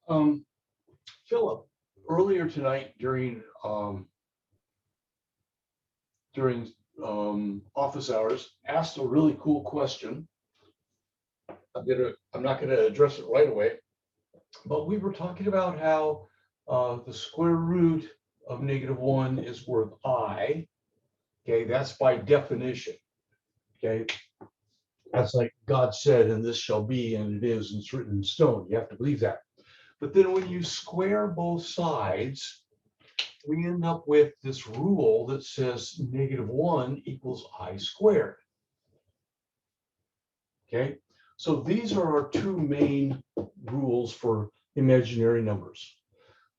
Philip, earlier tonight during office hours, asked a really cool question. I'm not gonna address it right away, but we were talking about how the square root of -1 is worth I. Okay, that's by definition. Okay, that's like God said, and this shall be, and it is, and it's written in stone. You have to believe that. But then when you square both sides, we end up with this rule that says -1 equals I squared. Okay, so these are our two main rules for imaginary numbers.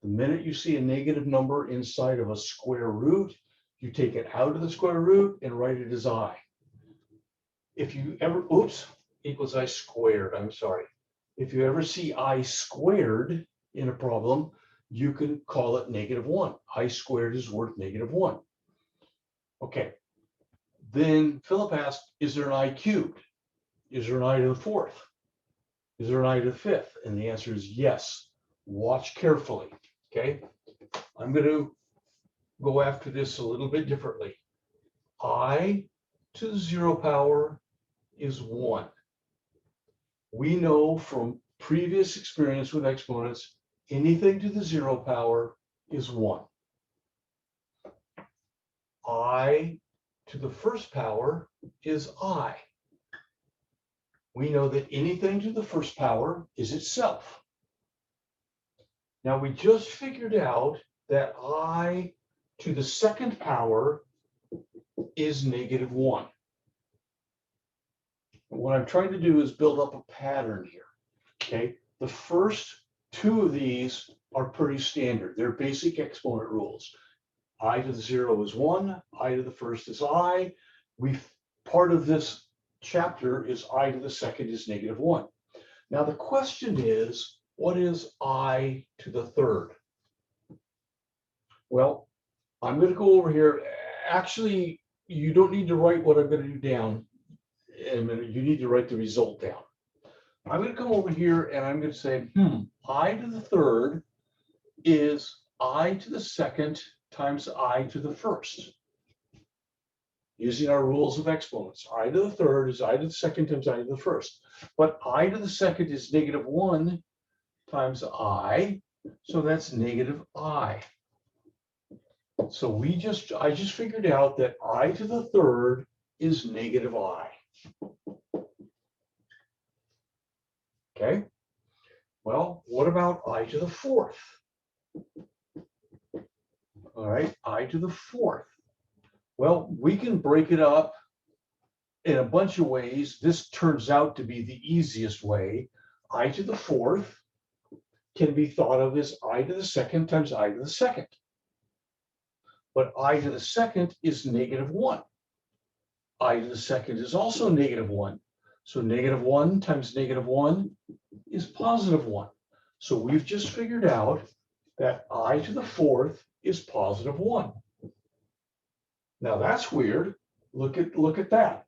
The minute you see a negative number inside of a square root, you take it out of the square root and write it as I. If you ever, equals I squared, I'm sorry. If you ever see I squared in a problem, you can call it -1. I squared is worth -1. Okay. Then Philip asked, is there an I cubed? Is there an I to the fourth? Is there an I to the fifth? And the answer is yes. Watch carefully. Okay. I'm going to go after this a little bit differently. I to the 0 power is 1. We know from previous experience with exponents, anything to the 0 power is 1. I to the first power is I. We know that anything to the first power is itself. Now we just figured out that I to the second power is -1. What I'm trying to do is build up a pattern here. Okay, the first two of these are pretty standard. They're basic exponent rules. I to the 0 is 1. I to the first is I. Part of this chapter is I to the second is -1. Now the question is, what is I to the third? Well, I'm going to go over here. Actually, you don't need to write what I'm going to do down. You need to write the result down. I'm going to come over here and I'm going to say, I to the third is I to the second times I to the first. Using our rules of exponents, I to the third is I to the second times I to the first. But I to the second is -1 times I, so that's -I. So I just figured out that I to the third is -I. Okay, well, what about I to the fourth? All right, I to the fourth. Well, we can break it up in a bunch of ways. This turns out to be the easiest way. I to the fourth can be thought of as I to the second times I to the second. But I to the second is -1. I to the second is also -1. So -1 times -1 is +1. So we've just figured out that I to the fourth is +1. Now that's weird. Look at that.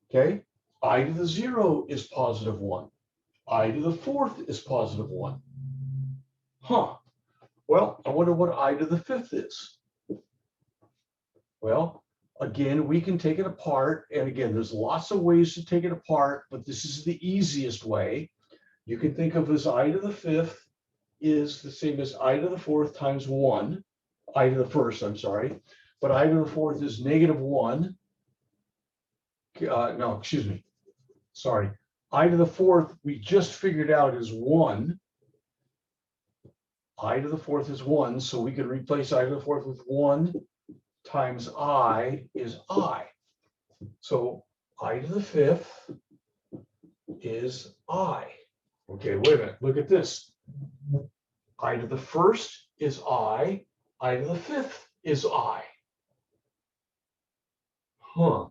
Okay, I to the 0 is +1. I to the fourth is +1. Huh. Well, I wonder what I to the fifth is. Well, again, we can take it apart. And again, there's lots of ways to take it apart, but this is the easiest way. You can think of as I to the fifth is the same as I to the fourth times 1. I to the first, I'm sorry. But I to the fourth is -1. No, excuse me. Sorry. I to the fourth, we just figured out is 1. I to the fourth is 1. So we can replace I to the fourth with 1 times I is I. So I to the fifth is I. Okay, wait a minute. Look at this. I to the first is I to the fifth is I. Huh.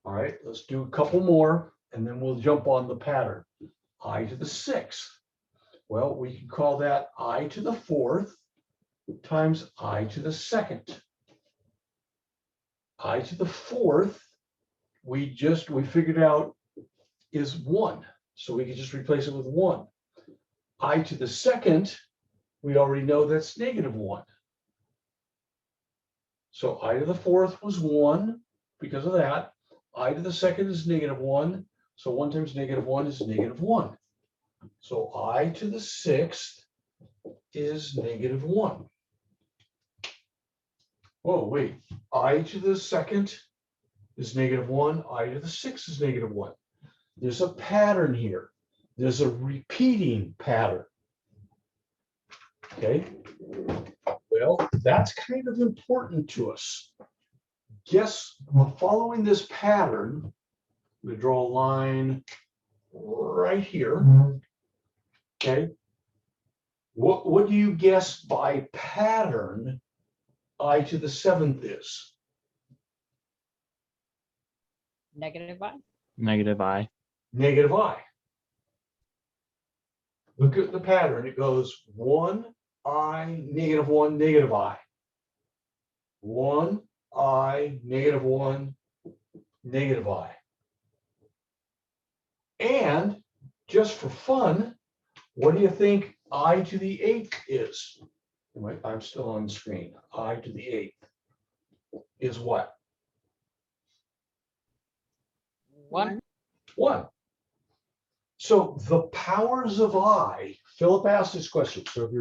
All right, let's do a couple more and then we'll jump on the pattern. I to the sixth. Well, we can call that I to the fourth times I to the second. I to the fourth, we figured out is 1. So we can just replace it with 1. I to the second, we already know that's -1. So I to the fourth was 1 because of that. I to the second is -1. So 1 times -1 is -1. So I to the sixth is -1. Oh, wait. I to the second is -1. I to the sixth is -1. There's a pattern here. There's a repeating pattern. Okay. Well, that's kind of important to us. Guess, following this pattern, we draw a line right here. Okay. What do you guess by pattern I to the seventh is? -I. -I. -I. Look at the pattern. It goes 1, I, -1, -I. 1, I, -1, -I. And just for fun, what do you think I to the eighth is? I'm still on screen. I to the eighth is what? 1. 1. So the powers of I, Philip asked this question. So if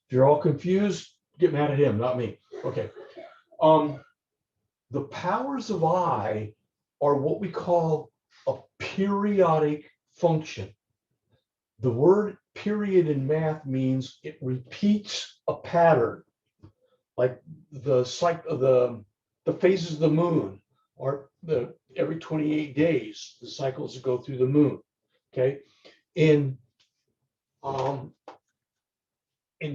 you're all confused, get mad at him, not me. Okay. The powers of I are what we call a periodic function. The word period in math means it repeats a pattern, like the cycle, the phases of the moon, or every 28 days, the cycles that go through the moon. Okay, in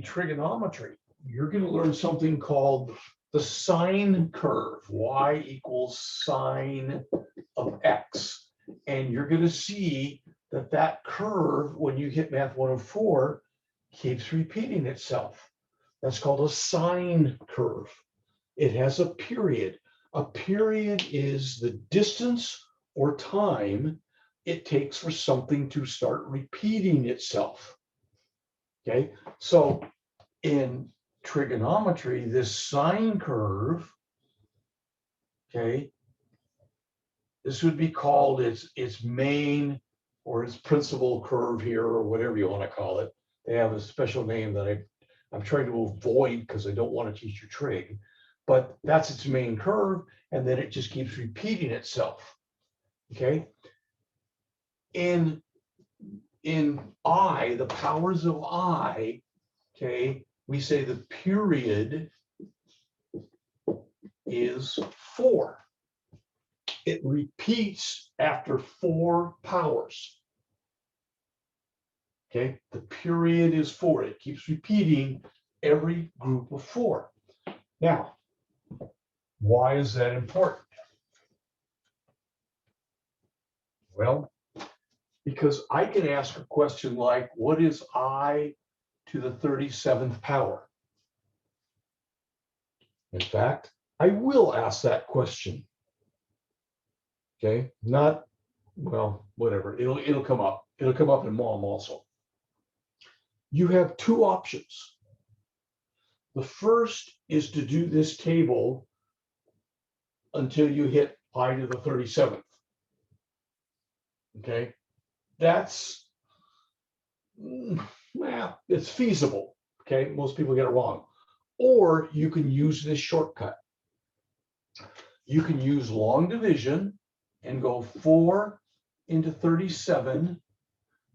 trigonometry, you're going to learn something called the sine curve. Y equals sine of x, and you're going to see that curve, when you hit Math 104, keeps repeating itself. That's called a sine curve. It has a period. A period is the distance or time it takes for something to start repeating itself. Okay, so in trigonometry, this sine curve, okay, this would be called its main or its principal curve here, or whatever you want to call it. They have a special name that I'm trying to avoid because I don't want to teach you trig, but that's its main curve, and then it just keeps repeating itself. Okay. In I, the powers of I, okay, we say the period is 4. It repeats after 4 powers. Okay, the period is 4. It keeps repeating every group of 4. Now, why is that important? Well, because I can ask a question like, what is I to the 37th power? In fact, I will ask that question. Okay, not, well, whatever, it'll come up. It'll come up in MOM also. You have 2 options. The first is to do this table until you hit I to the 37th. Okay, that's, well, it's feasible. Okay, most people get it wrong. Or you can use this shortcut. You can use long division and go 4 into 37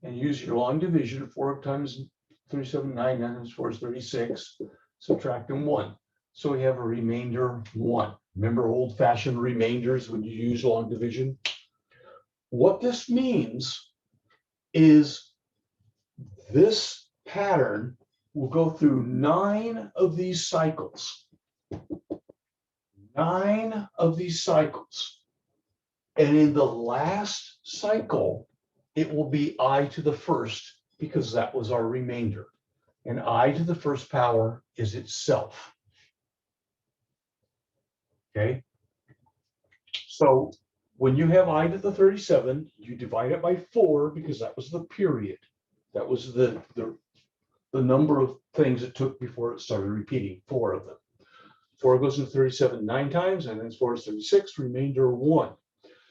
and use your long division. 4 times 37, 9 times 4 is 36. Subtracting 1. So we have a remainder 1. Remember old-fashioned remainders when you use long division? What this means is this pattern will go through 9 of these cycles. 9 of these cycles. And in the last cycle, it will be I to the first, because that was our remainder. And I to the first power is itself. Okay. So when you have I to the 37, you divide it by 4 because that was the period. That was the number of things it took before it started repeating, 4 of them. 4 goes into 37 9 times, and then 4 is 36, remainder 1.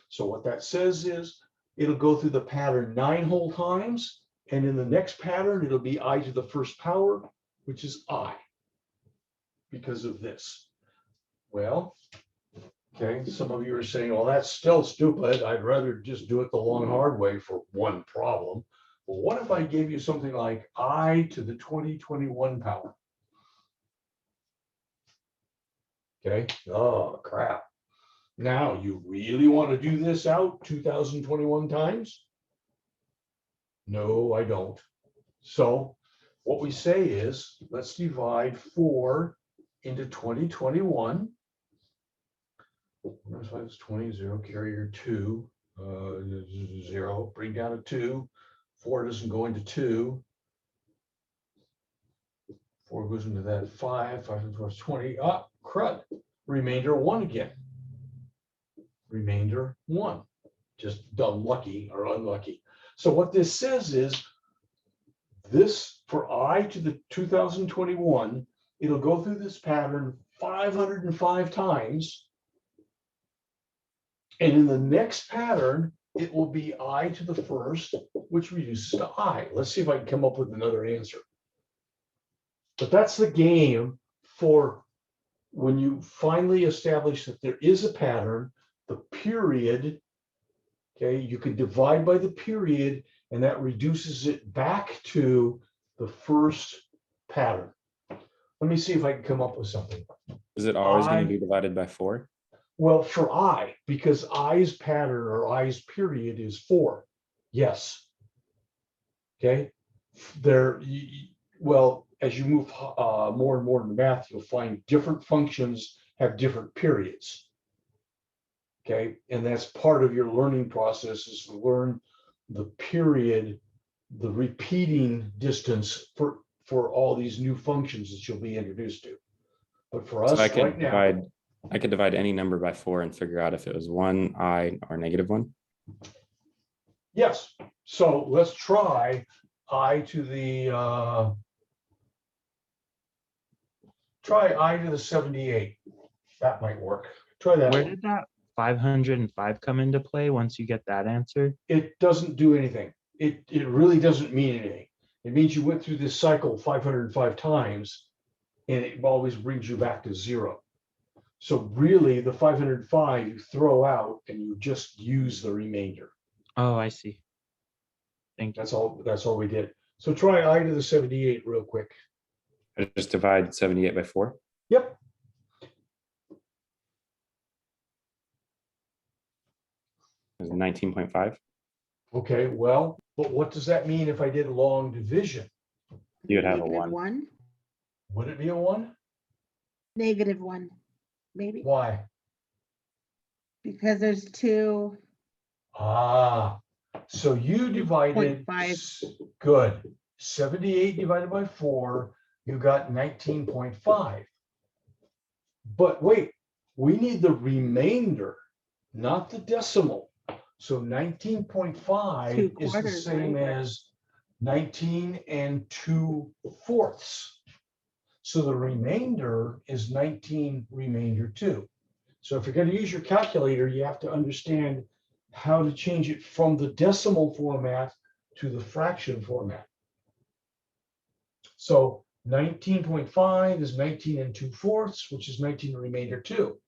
So what that says is it'll go through the pattern 9 whole times, and in the next pattern, it'll be I to the first power, which is I, because of this. Well, okay, some of you are saying, well, that's still stupid. I'd rather just do it the long, hard way for one problem. Well, what if I gave you something like I to the 2021 power? Okay, oh, crap. Now, you really want to do this out 2021 times? No, I don't. So what we say is, let's divide 4 into 2021. That's 20, 0, carrier 2, 0, bring down a 2. 4 doesn't go into 2. 4 goes into that 5, 5 and 4 is 20. Ah, crud. Remainder 1 again. Remainder 1. Just dumb lucky or unlucky. So what this says is this for I to the 2021, it'll go through this pattern 505 times. And in the next pattern, it will be I to the first, which reduces to I. Let's see if I can come up with another answer. But that's the game for when you finally establish that there is a pattern, the period, okay, you can divide by the period, and that reduces it back to the first pattern. Let me see if I can come up with something. Is it always going to be divided by 4? Well, for I, because I's pattern or I's period is 4. Yes. Okay. There. Well, as you move more and more in the math, you'll find different functions have different periods. Okay, and that's part of your learning process, is to learn the period, the repeating distance for all these new functions that you'll be introduced to. But for us So I could divide any number by 4 and figure out if it was 1, I, or -1. Yes. So let's try I to the try I to the 78. That might work. Try that. Where did that 505 come into play once you get that answer? It doesn't do anything. It really doesn't mean anything. It means you went through this cycle 505 times, and it always brings you back to 0. So really, the 505 you throw out, and you just use the remainder. Oh, I see. Thank you. That's all we did. So try I to the 78 real quick. I just divide 78 by 4. Yep. Is 19.5. Okay, well, but what does that mean if I did long division? You would have a Negative 1. Would it be a 1? -1, maybe, Why? because there's 2. Ah, so you divided, 0.5. good, 78 divided by 4, you got 19.5. But wait, we need the remainder, not the decimal. So 19.5 2 is the quarters, same right? as 19 2/4. So the remainder is 19 remainder 2. So if you're going to use your calculator, you have to understand how to change it from the decimal format to the fraction format. So 19.5 is 19 2/4, which is 19 remainder 2,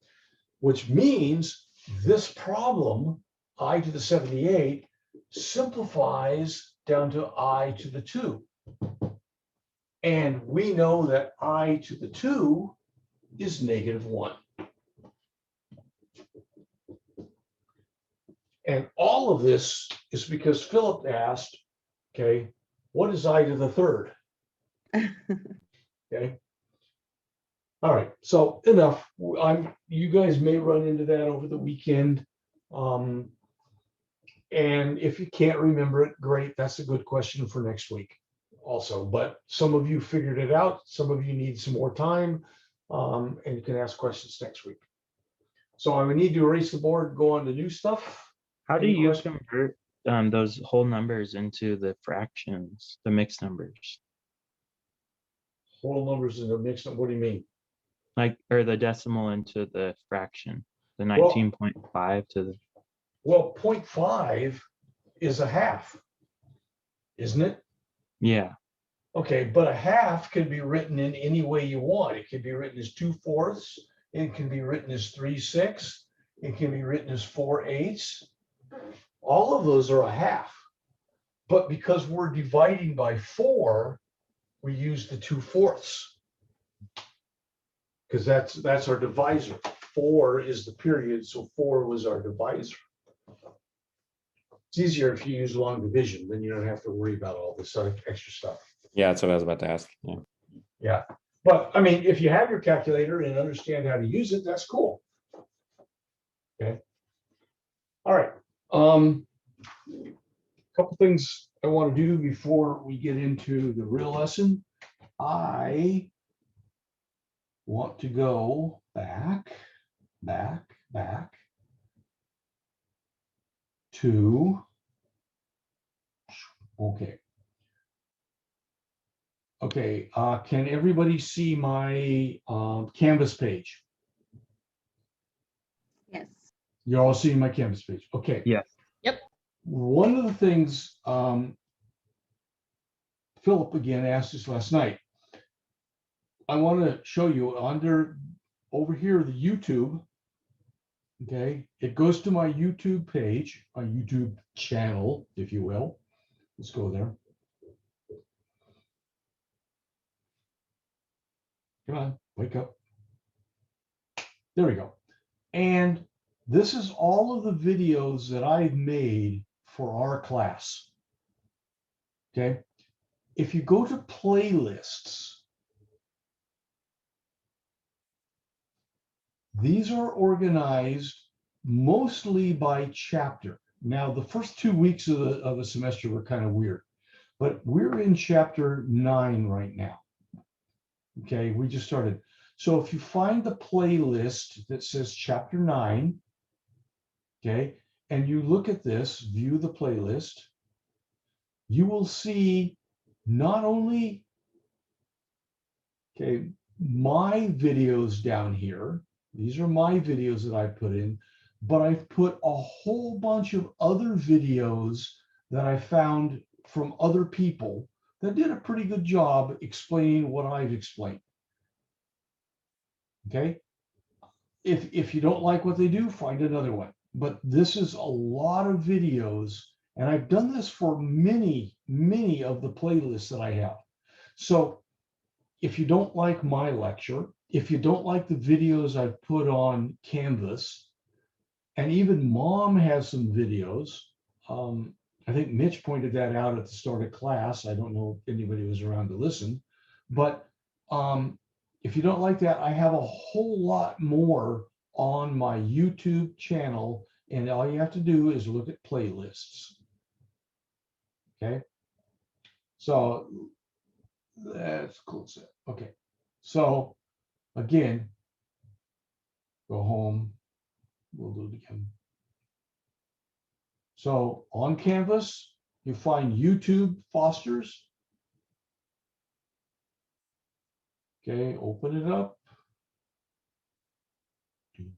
which means this problem, I to the 78, simplifies down to I to the 2. And we know that I to the 2 is -1. And all of this is because Philip asked, okay, what is I to the 3rd? Okay. All right, so enough. You guys may run into that over the weekend. And if you can't remember it, great. That's a good question for next week also. But some of you figured it out. Some of you need some more time. And you can ask questions next week. So I would need to erase the board, go on to new stuff. How do Any you question? convert those whole numbers into the fractions, the mixed numbers? Whole numbers in the mix. What do you mean? Like, or the decimal into the fraction, the Well- 19.5 to the, Well, 0.5 is a half, isn't it? yeah. Okay, but a half can be written in any way you want. It can be written as 2/4. It can be written as 3/6. It can be written as 4/8. All of those are a half. But because we're dividing by 4, we use the 2/4. Because that's our divisor. 4 is the period, so 4 was our divisor. It's easier if you use long division, then you don't have to worry about all this other extra stuff. Yeah, that's what I was about to ask. Yeah. Yeah, but I mean, if you have your calculator and understand how to use it, that's cool. Okay. All right. Couple things I want to do before we get into the real lesson. I want to go back to, okay. Okay, can everybody see my Canvas page? Yes. You're all seeing my Canvas page. Okay. Yes. One of the things Philip again asked us last night, I want to show you over here, the YouTube. Okay, it goes to my YouTube page, my YouTube channel, if you will. Let's go there. Come on, wake up. There we go. And this is all of the videos that I've made for our class. Okay. If you go to playlists, these are organized mostly by chapter. Now, the first 2 weeks of the semester were kind of weird, but we're in chapter 9 right now. Okay, we just started. So if you find the playlist that says chapter 9, okay, and you look at this, view the playlist, you will see not only, okay, my videos down here. These are my videos that I put in, but I've put a whole bunch of other videos that I found from other people that did a pretty good job explaining what I've explained. Okay. If you don't like what they do, find another one. But this is a lot of videos, and I've done this for many of the playlists that I have. So if you don't like my lecture, if you don't like the videos I've put on Canvas, and even Mom has some videos. I think Mitch pointed that out at the start of class. I don't know if anybody was around to listen, but if you don't like that, I have a whole lot more on my YouTube channel, and all you have to do is look at playlists. Okay, so let's close it. Okay, so again, go home. We'll do it again. So on Canvas, you find YouTube Fosters. Okay, open it up. Move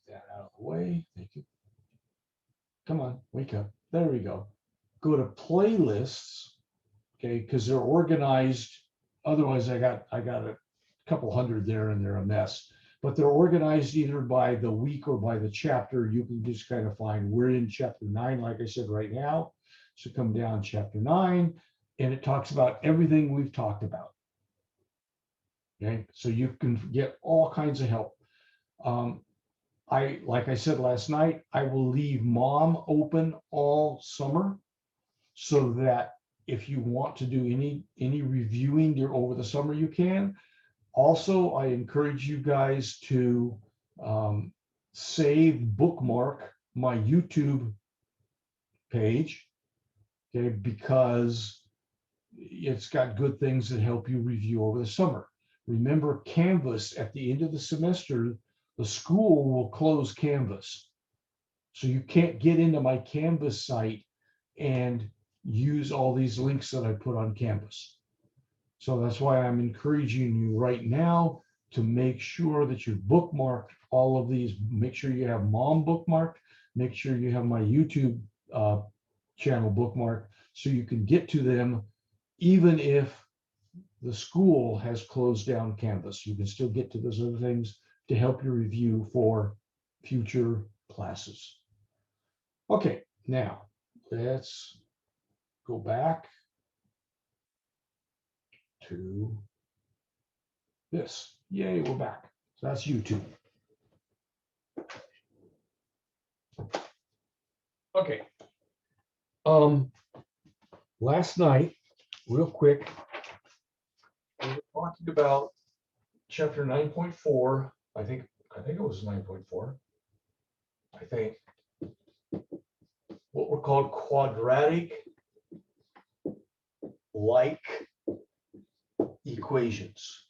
that out of the way. Thank you. Come on, wake up. There we go. Go to playlists. Okay, because they're organized. Otherwise, I got a couple hundred there and they're a mess. But they're organized either by the week or by the chapter. You can just kind of find, we're in chapter 9, like I said, right now. So come down chapter 9, and it talks about everything we've talked about. Okay, so you can get all kinds of help. Like I said last night, I will leave Mom open all summer so that if you want to do any reviewing over the summer, you can. Also, I encourage you guys to bookmark my YouTube page, okay, because it's got good things that help you review over the summer. Remember, Canvas at the end of the semester, the school will close Canvas. So you can't get into my Canvas site and use all these links that I put on Canvas. So that's why I'm encouraging you right now to make sure that you bookmark all of these. Make sure you have Mom bookmarked. Make sure you have my YouTube channel bookmarked so you can get to them even if the school has closed down Canvas. You can still get to those other things to help you review for future classes. Okay, now let's go back to this. Yay, we're back. So that's YouTube. Okay. Last night, real quick, we were talking about chapter 9.4. I think it was 9.4. I think what were called quadratic-like equations.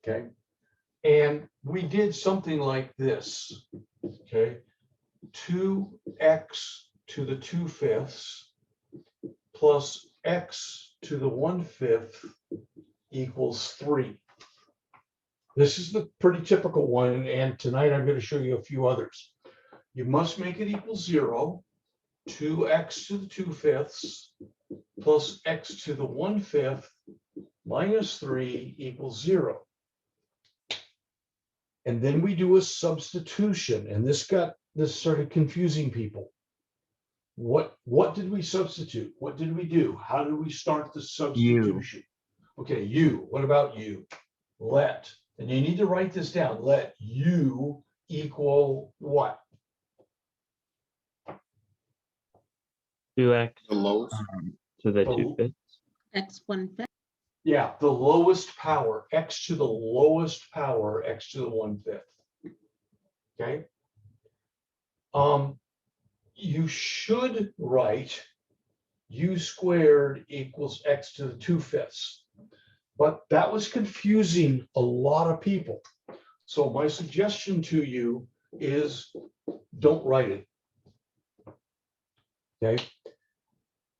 Okay. And we did something like this. Okay. 2x to the 2/5 plus x to the 1/5 equals 3. This is the pretty typical one, and tonight I'm going to show you a few others. You must make it equal 0. 2x to the 2/5 plus x to the 1/5 minus 3 equals 0. And then we do a substitution, and this started confusing people. What did we substitute? What did we do? How did we start the substitution? Okay, u. What about u? Let, and you need to write this down. Let u equal what? 2x The lowest. to the Oh. 2/5. X 1/5. Yeah, the lowest power, x to the lowest power, x to the 1/5. Okay. You should write u squared equals x to the 2/5. But that was confusing a lot of people. So my suggestion to you is don't write it. Okay.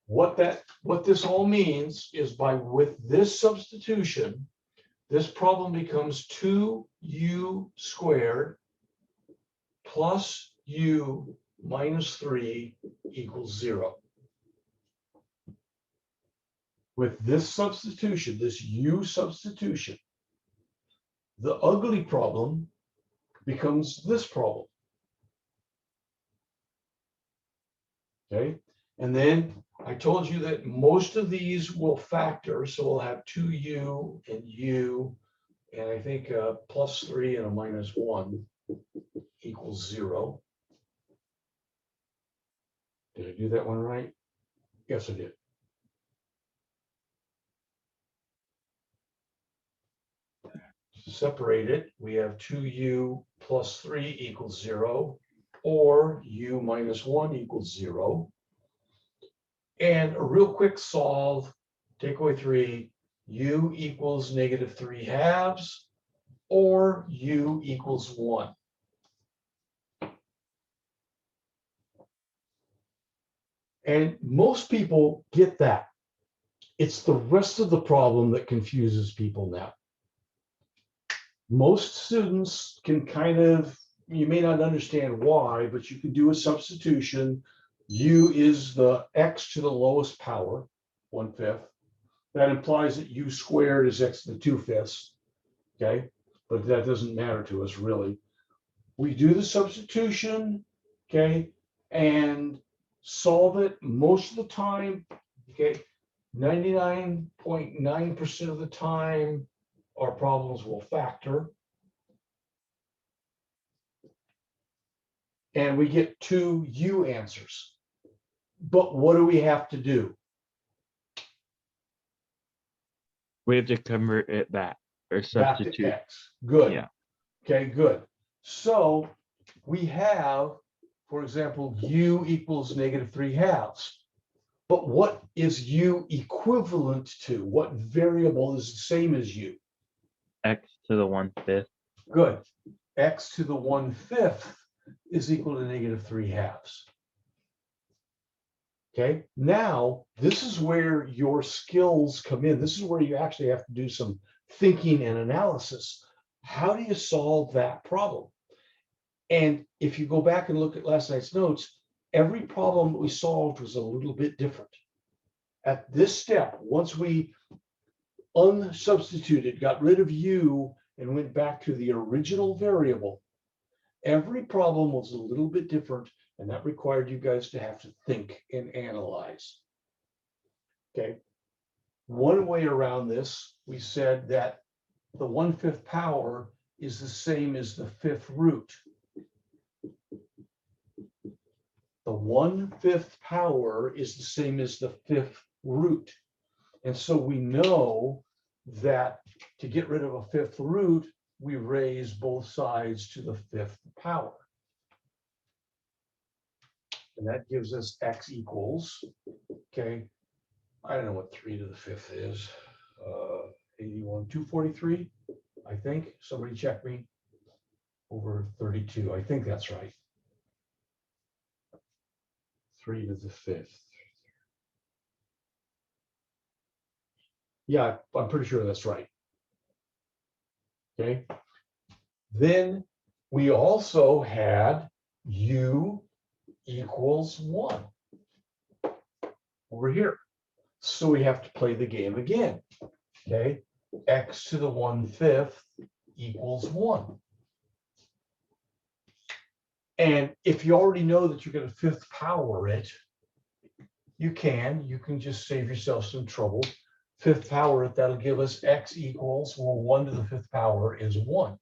What this all means is with this substitution, this problem becomes 2u squared plus u minus 3 equals 0. With this substitution, this u substitution, the ugly problem becomes this problem. Okay, and then I told you that most of these will factor, so we'll have 2u and u, and I think a plus 3 and a minus 1 equals 0. Did I do that one right? Yes, I did. To separate it, we have 2u plus 3 equals 0, or u minus 1 equals 0. And a real quick solve, takeaway 3, u equals -3/2, or u equals 1. And most people get that. It's the rest of the problem that confuses people now. Most students can you may not understand why, but you can do a substitution. U is the x to the lowest power, 1/5. That implies that u squared is x to the 2/5. Okay, but that doesn't matter to us really. We do the substitution, okay, and solve it most of the time. Okay, 99.9% of the time, our problems will factor. And we get 2 u answers. But what do we have to do? We have to convert it back or Back to substitute. x. Good. Yeah. Okay, good. So we have, for example, u equals -3/2. But what is u equivalent to? What variable is the same as u? X to the 1/5. Good. X to the 1/5 is equal to -3/2. Okay, now this is where your skills come in. This is where you actually have to do some thinking and analysis. How do you solve that problem? And if you go back and look at last night's notes, every problem that we solved was a little bit different. At this step, once we unsubstituted, got rid of u and went back to the original variable, every problem was a little bit different, and that required you guys to have to think and analyze. Okay. One way around this, we said that the 1/5 power is the same as the 5th root. The 1/5 power is the same as the 5th root. And so we know that to get rid of a 5th root, we raise both sides to the 5th power. And that gives us x equals, okay, I don't know what 3 to the 5th is. 81, 243, I think. Somebody check me. Over 32, I think that's right. 3 to the 5th. Yeah, I'm pretty sure that's right. Okay. Then we also had u equals 1 over here. So we have to play the game again. Okay. X to the 1/5 equals 1. And if you already know that you're going to 5th power it, you can just save yourself some trouble. 5th power it, that'll give us x equals, well, 1 to the 5th power is 1.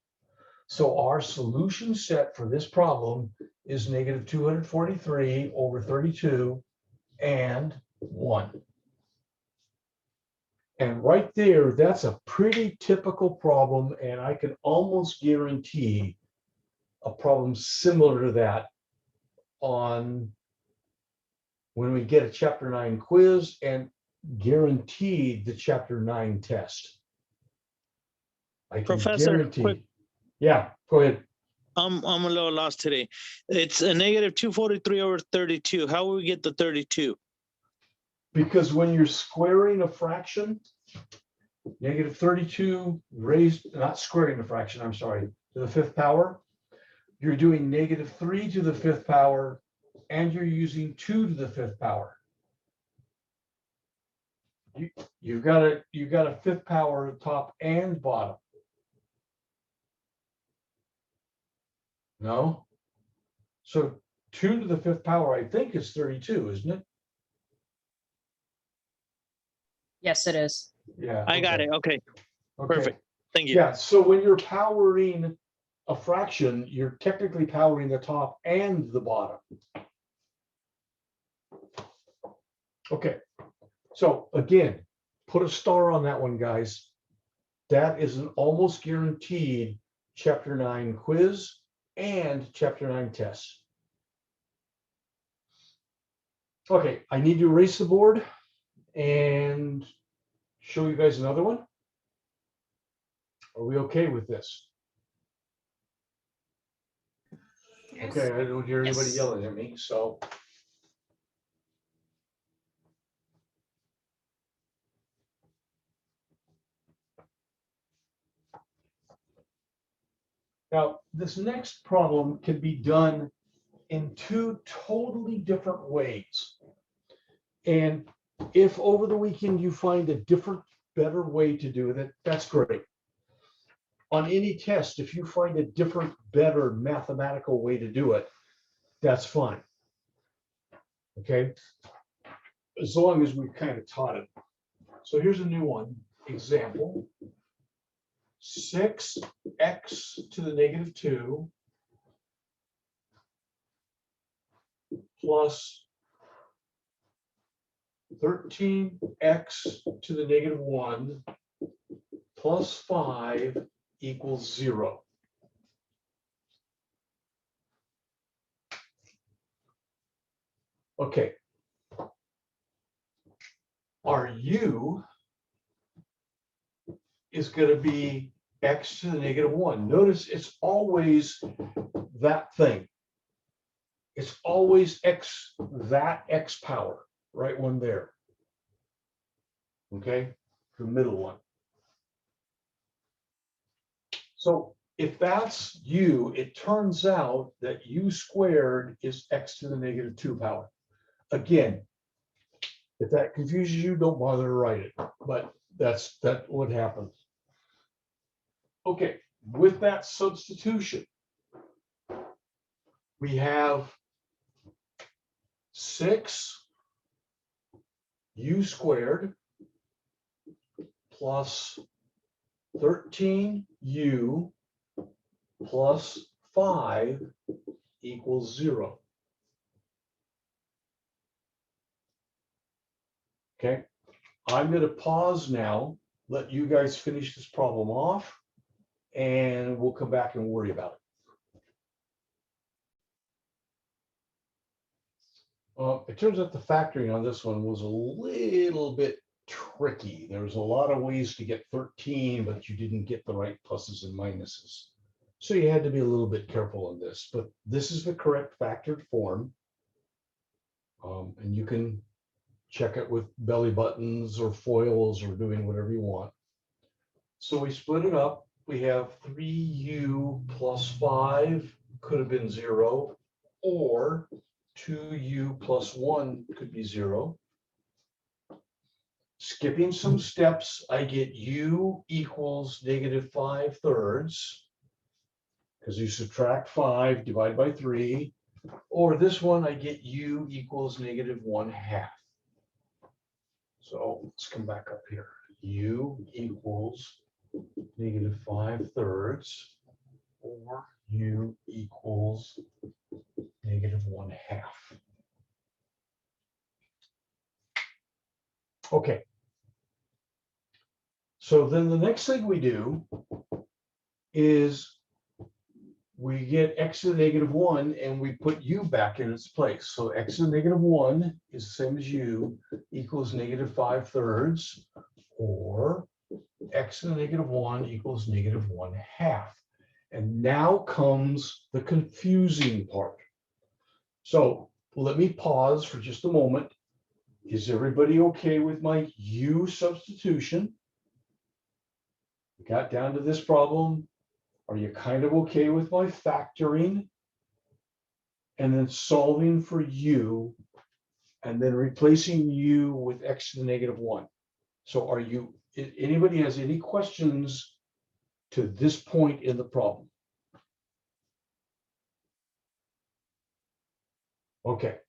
So our solution set for this problem is -243 over 32 and 1. And right there, that's a pretty typical problem, and I can almost guarantee a problem similar to that on when we get a chapter 9 quiz, and guaranteed the chapter 9 test. I can Professor, guarantee. quick- Yeah, go ahead. I'm a little lost today. It's a -243 over 32. How will we get the 32? Because when you're squaring a fraction, -32 raised, not squaring a fraction, I'm sorry, to the 5th power, you're doing -3 to the 5th power, and you're using 2 to the 5th power. You've got a 5th power top and bottom. No? So 2 to the 5th power, I think, is 32, isn't it? Yes, it is. Yeah. I got okay. it. Okay, Okay. perfect. Thank you. Yeah, so when you're powering a fraction, you're technically powering the top and the bottom. Okay, so again, put a star on that one, guys. That is an almost guaranteed chapter 9 quiz and chapter 9 test. Okay, I need to erase the board and show you guys another one. Are we okay with this? Okay, I don't hear anybody Yes. yelling at me, so. Now, this next problem can be done in 2 totally different ways. And if over the weekend you find a different, better way to do it, that's great. On any test, if you find a different, better mathematical way to do it, that's fine. Okay? As long as we've kind of taught it. So here's a new one. Example. 6x to the -2 plus 13x to the -1 plus 5 equals 0. Okay. our u is going to be x to the negative 1. Notice it's always that thing. It's always x, that x power, right one there. Okay, the middle one. So if that's u, it turns out that u squared is x to the negative 2 power. Again, if that confuses you, don't bother to write it, but that's what happens. Okay, with that substitution, we have 6 u squared plus 13u plus 5 equals 0. Okay, I'm going to pause now, let you guys finish this problem off, and we'll come back and worry about it. It turns out the factoring on this one was a little bit tricky. There was a lot of ways to get 13, but you didn't get the right pluses and minuses. So you had to be a little bit careful on this, but this is the correct factored form. And you can check it with belly buttons or foils or doing whatever you want. So we split it up. We have 3u plus 5 could have been 0, or 2u plus 1 could be 0. Skipping some steps, I get u equals negative 5/3, because you subtract 5, divide by 3, or this one, I get u equals negative 1/2. So let's come back up here. U equals negative 5/3, or u equals negative 1/2. Okay. So then the next thing we do is we get x to the negative 1 and we put u back in its place. So x to the negative 1 is the same as u equals negative 5/3, or x to the negative 1 equals negative 1/2. And now comes the confusing part. So let me pause for just a moment. Is everybody okay with my u substitution? We got down to this problem. Are you kind of okay with my factoring? And then solving for u, and then replacing u with x to the negative 1. So are you, anybody has any questions to this point in the problem? Okay.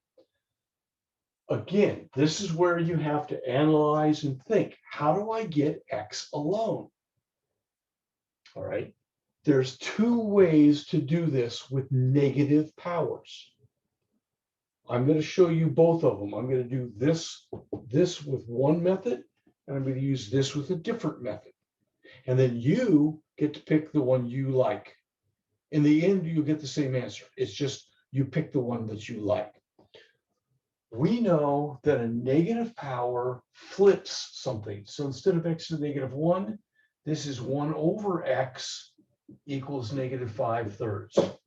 Again, this is where you have to analyze and think, how do I get x alone? All right. There's 2 ways to do this with negative powers. I'm going to show you both of them. I'm going to do this with one method, and I'm going to use this with a different method. And then you get to pick the one you like. In the end, you get the same answer. It's just you pick the one that you like. We know that a negative power flips something. So instead of x to the negative 1, this is 1 over x equals negative 5/3.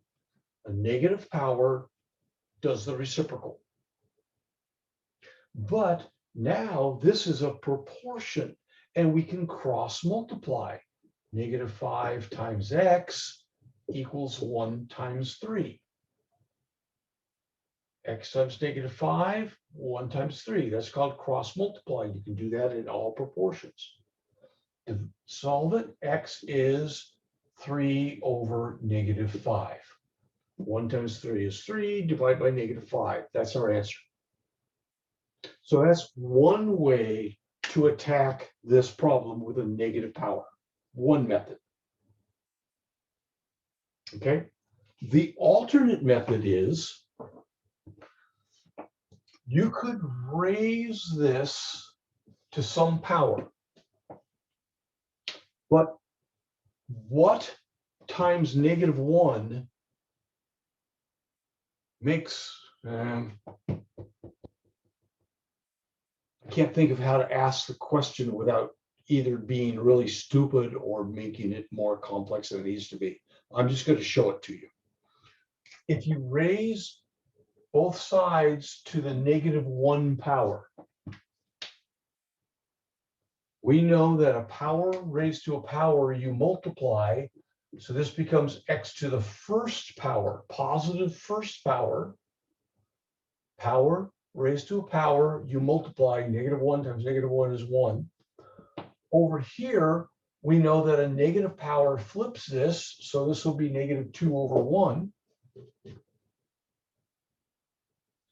A negative power does the reciprocal. But now this is a proportion, and we can cross multiply. Negative 5 times x equals 1 times 3. X times negative 5, 1 times 3. That's called cross multiply. You can do that in all proportions. To solve it, x is 3 over negative 5. 1 times 3 is 3, divide by negative 5. That's our answer. So that's one way to attack this problem with a negative power. One method. Okay. The alternate method is you could raise this to some power. But what times negative 1 makes, I can't think of how to ask the question without either being really stupid or making it more complex than it needs to be. I'm just going to show it to you. If you raise both sides to the -1 power, we know that a power raised to a power you multiply. So this becomes x to the first power, positive first power. Power raised to a power, you multiply -1 times -1 is 1. Over here, we know that a negative power flips this, so this will be -2/1.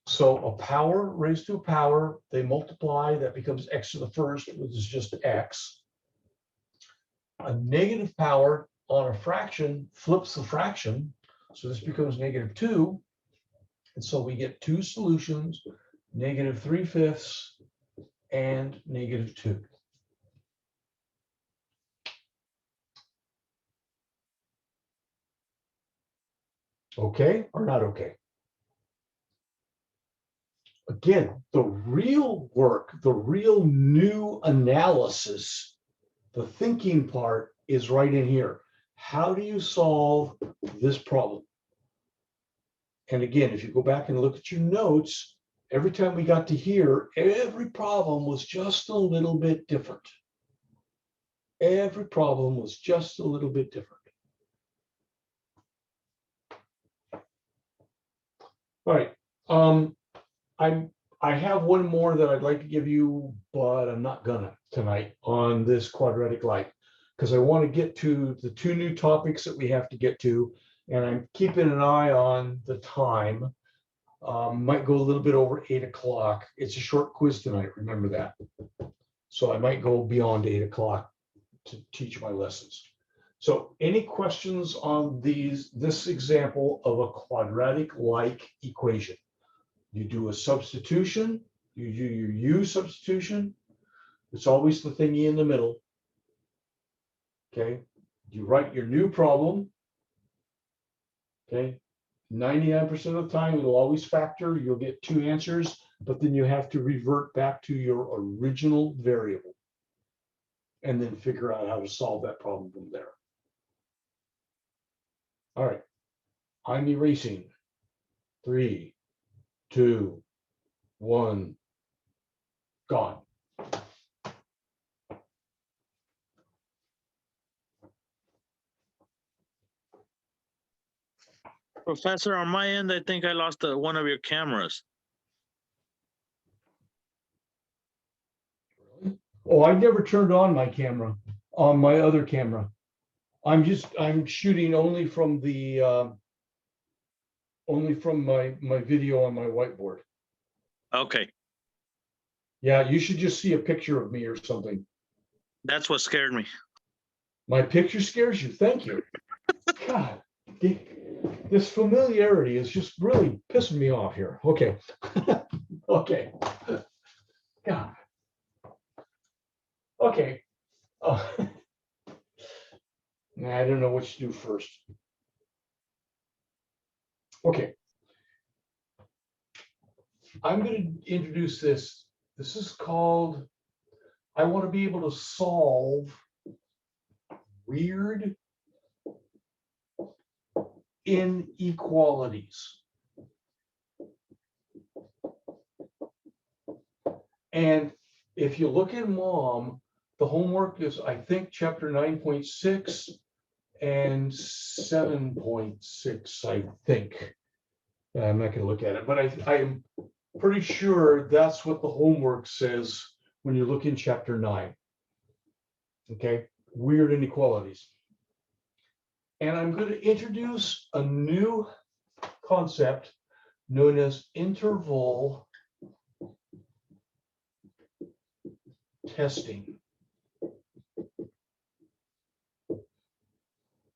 So a power raised to a power, they multiply, that becomes x to the first, which is just x. A negative power on a fraction flips the fraction, so this becomes -2. And so we get two solutions, -3/5 and -2. Okay or not okay? Again, the real work, the real new analysis, the thinking part is right in here. How do you solve this problem? And again, if you go back and look at your notes, every time we got to here, every problem was just a little bit different. Every problem was just a little bit different. All right. I have one more that I'd like to give you, but I'm not gonna tonight on this quadratic-like, because I want to get to the two new topics that we have to get to, and I'm keeping an eye on the time. Might go a little bit over 8 o'clock. It's a short quiz tonight, remember that. So I might go beyond 8 o'clock to teach my lessons. So any questions on this example of a quadratic-like equation? You do a substitution, you do your U substitution. It's always the thingy in the middle. Okay, you write your new problem. Okay, 99% of the time it'll always factor, you'll get two answers, but then you have to revert back to your original variable and then figure out how to solve that problem from there. All right, I'm erasing. 3, 2, 1, gone. Professor, on my end, I think I lost one of your cameras. Oh, I never turned on my camera, on my other camera. I'm shooting only from the only from my video on my whiteboard. Okay, Yeah, you should just see a picture of me or something. that's what scared me. My picture scares you. Thank you. God, this familiarity is just really pissing me off here. Okay. Okay. God. Okay. I don't know what to do first. Okay. I'm going to introduce this. This is called, I want to be able to solve weird inequalities. And if you look at Mom, the homework is, I think, chapter 9.6 and 7.6, I think. I'm not going to look at it, but I am pretty sure that's what the homework says when you look in chapter 9. Okay, weird inequalities. And I'm going to introduce a new concept known as interval testing.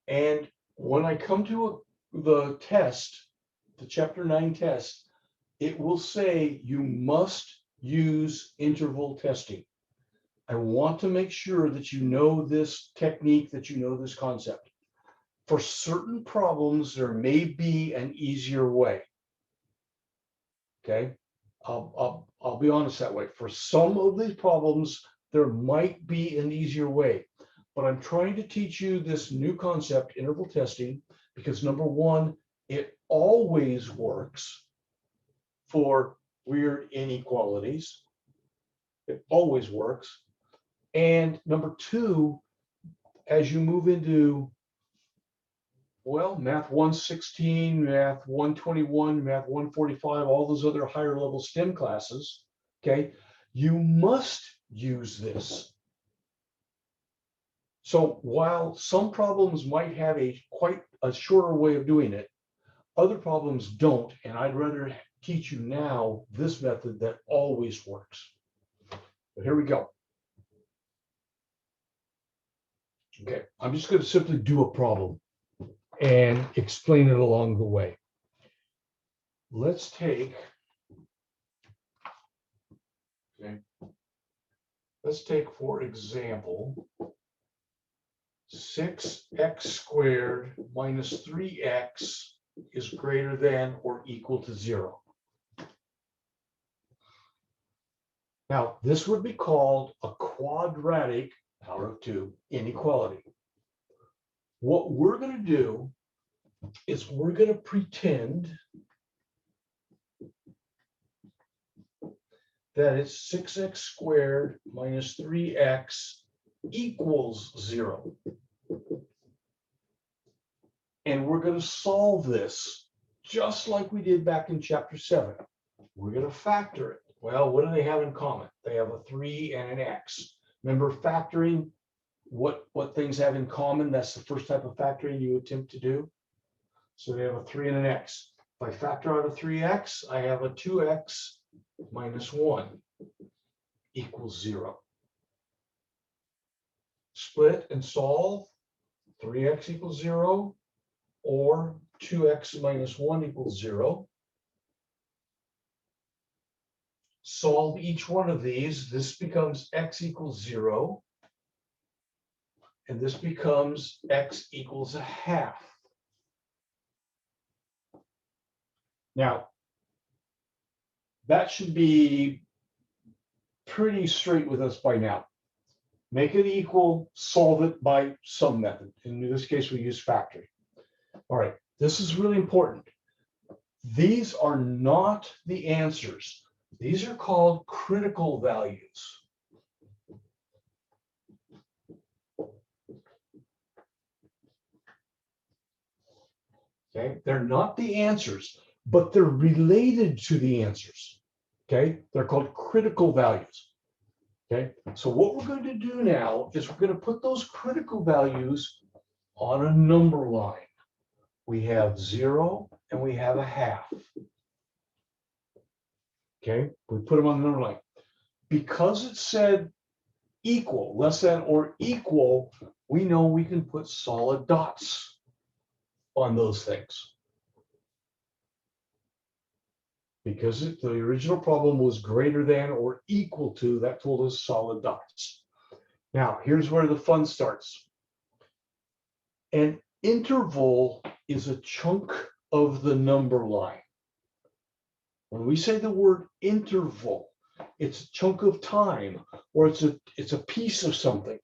And when I come to the test, the chapter 9 test, it will say you must use interval testing. I want to make sure that you know this technique, that you know this concept. For certain problems, there may be an easier way. Okay. I'll be honest that way. For some of these problems, there might be an easier way. But I'm trying to teach you this new concept, interval testing, because number one, it always works for weird inequalities. It always works. And number two, as you move into, well, Math 116, Math 121, Math 145, all those other higher level STEM classes, okay, you must use this. So while some problems might have quite a shorter way of doing it, other problems don't, and I'd rather teach you now this method that always works. But here we go. Okay, I'm just going to simply do a problem and explain it along the way. Let's take, for example, 6x squared minus 3x is greater than or equal to 0. Now, this would be called a quadratic, power of 2, inequality. What we're going to do is we're going to pretend that it's 6x squared minus 3x equals 0. And we're going to solve this just like we did back in chapter 7. We're going to factor it. Well, what do they have in common? They have a 3 and an x. Remember factoring, what things have in common? That's the first type of factoring you attempt to do. So they have a 3 and an x. If I factor out a 3x, I have a 2x minus 1 equals 0. Split and solve, 3x equals 0 or 2x minus 1 equals 0. Solve each one of these. This becomes x equals 0. And this becomes x equals a half. Now, that should be pretty straight with us by now. Make it equal, solve it by some method. In this case, we use factoring. All right, this is really important. These are not the answers. These are called critical values. Okay, they're not the answers, but they're related to the answers. Okay, they're called critical values. Okay, so what we're going to do now is we're going to put those critical values on a number line. We have 0 and we have a half. Okay, we put them on the number line. Because it said equal, less than or equal, we know we can put solid dots on those things. Because the original problem was greater than or equal to, that told us solid dots. Now, here's where the fun starts. An interval is a chunk of the number line. When we say the word interval, it's a chunk of time, or it's a piece of something.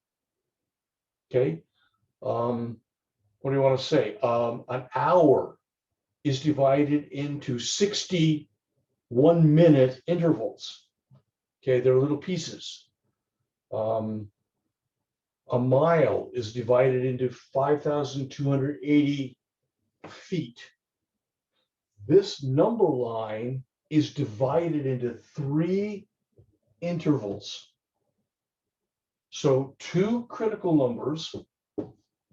Okay. What do you want to say? An hour is divided into 60 1-minute intervals. Okay, they're little pieces. A mile is divided into 5,280 feet. This number line is divided into 3 intervals. So 2 critical numbers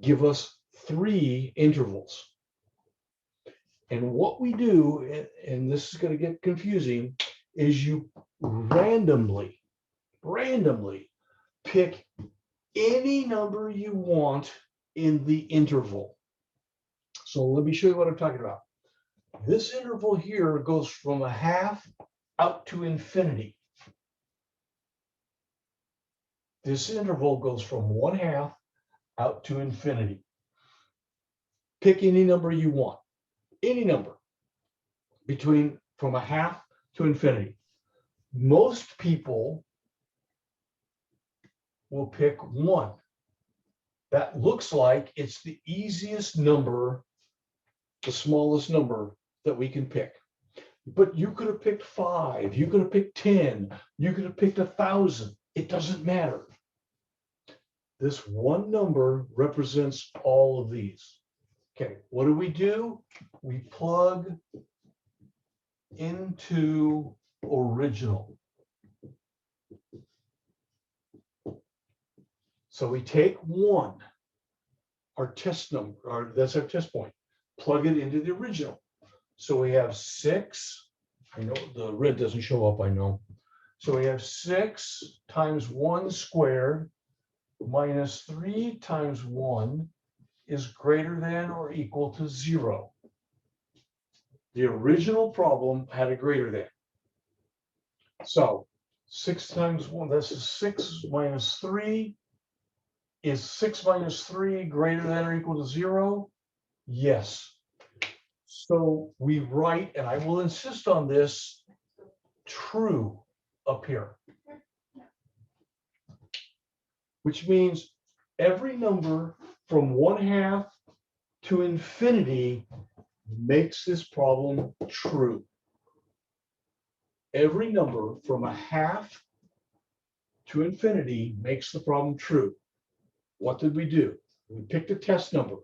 give us 3 intervals. And what we do, and this is going to get confusing, is you randomly pick any number you want in the interval. So let me show you what I'm talking about. This interval here goes from a half out to infinity. This interval goes from 1/2 out to infinity. Pick any number you want. Any number from a half to infinity. most people will pick 1. That looks like it's the easiest number, the smallest number that we can pick. But you could have picked 5, you could have picked 10, you could have picked 1,000. It doesn't matter. This one number represents all of these. Okay, what do? We plug into original. So we take 1, our test number, that's our test point, plug it into the original. So we have 6. I know the red doesn't show up, I know. So we have 6 times 1 squared minus 3 times 1 is greater than or equal to 0. The original problem had a greater than. So 6 times 1, this is 6 minus 3. Is 6 minus 3 greater than or equal to 0? Yes. So we write, and I will insist on this, true up here. Which means every number from 1/2 to infinity makes this problem true. Every number from 1/2 to infinity makes the problem true. What did we do? We picked a test number.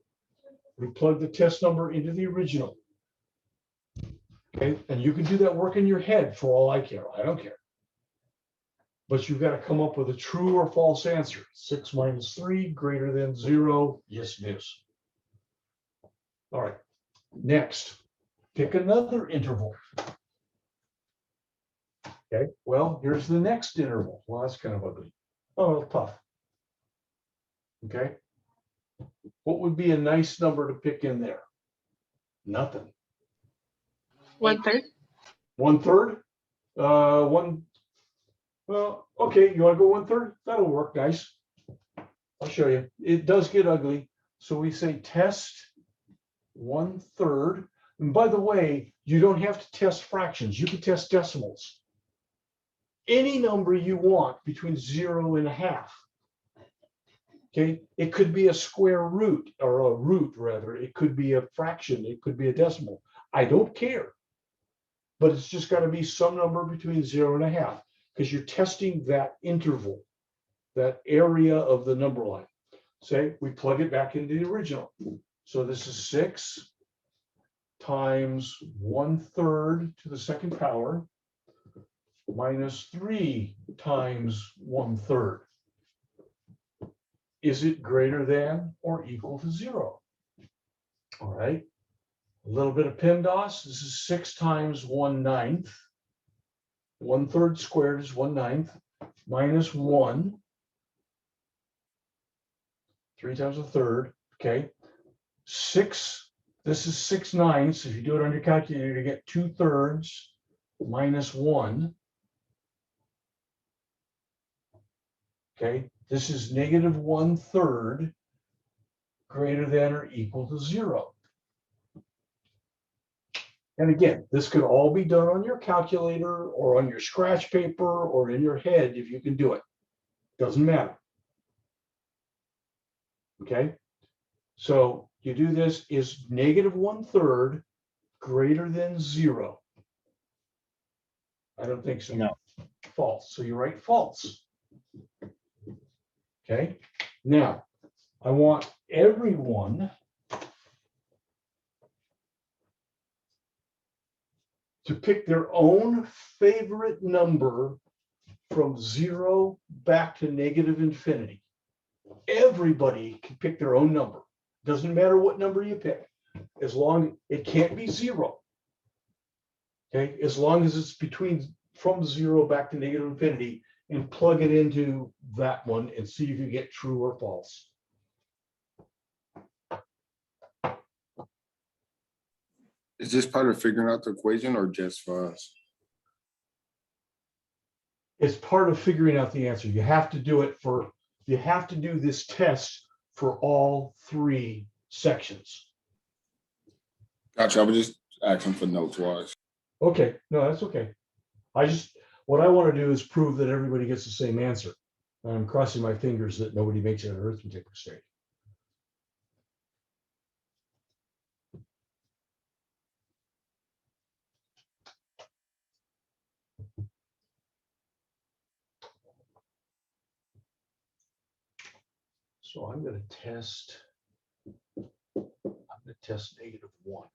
We plugged the test number into the original. Okay, and you can do that work in your head for all I care. I don't care. But you've got to come up with a true or false answer. 6 minus 3 greater than 0. Yes, it is. All right. Next, pick another interval. Okay, well, here's the next interval. Well, that's kind of ugly. Oh, tough. Okay. What would be a nice number to pick in there? Nothing. 1/3. 1/3? One. Well, okay, you want to go 1/3? That'll work nice. I'll show you. It does get ugly. So we say test 1/3. And by the way, you don't have to test fractions. You can test decimals. Any number you want between 0 and 1/2. Okay, it could be a square root or a root rather. It could be a fraction. It could be a decimal. I don't care. But it's just got to be some number between 0 and 1/2 because you're testing that interval, that area of the number line. Say we plug it back into the original. So this is 6 times 1/3 to the second power minus 3 times 1/3. Is it greater than or equal to 0? All right. A little bit of PEMDAS. This is 6 times 1/9. 1/3 squared is 1/9 minus 1. 3 times 1/3. Okay. 6. This is 6/9. So if you do it on your calculator, you get 2/3 minus 1. Okay. This is negative 1/3 greater than or equal to 0. And again, this could all be done on your calculator or on your scratch paper or in your head if you can do it. Doesn't matter. Okay. So you do this, is negative 1/3 greater than 0? I don't think so. No. False. So you write false. Okay. Now, I want everyone to pick their own favorite number from 0 back to negative infinity. Everybody can pick their own number. Doesn't matter what number you pick, as long it can't be 0. Okay, as long as it's between from 0 back to negative infinity, and plug it into that one and see if you get true or false. Is this part of figuring out the equation or just for us? It's part of figuring out the answer. You have to do it for, you have to do this test for all 3 sections. Gotcha. I was just asking for notes wise. Okay, no, that's okay. what I want to do is prove that everybody gets the same answer. I'm crossing my fingers that nobody makes an arithmetic mistake. So I'm going to test. I'm going to test -1.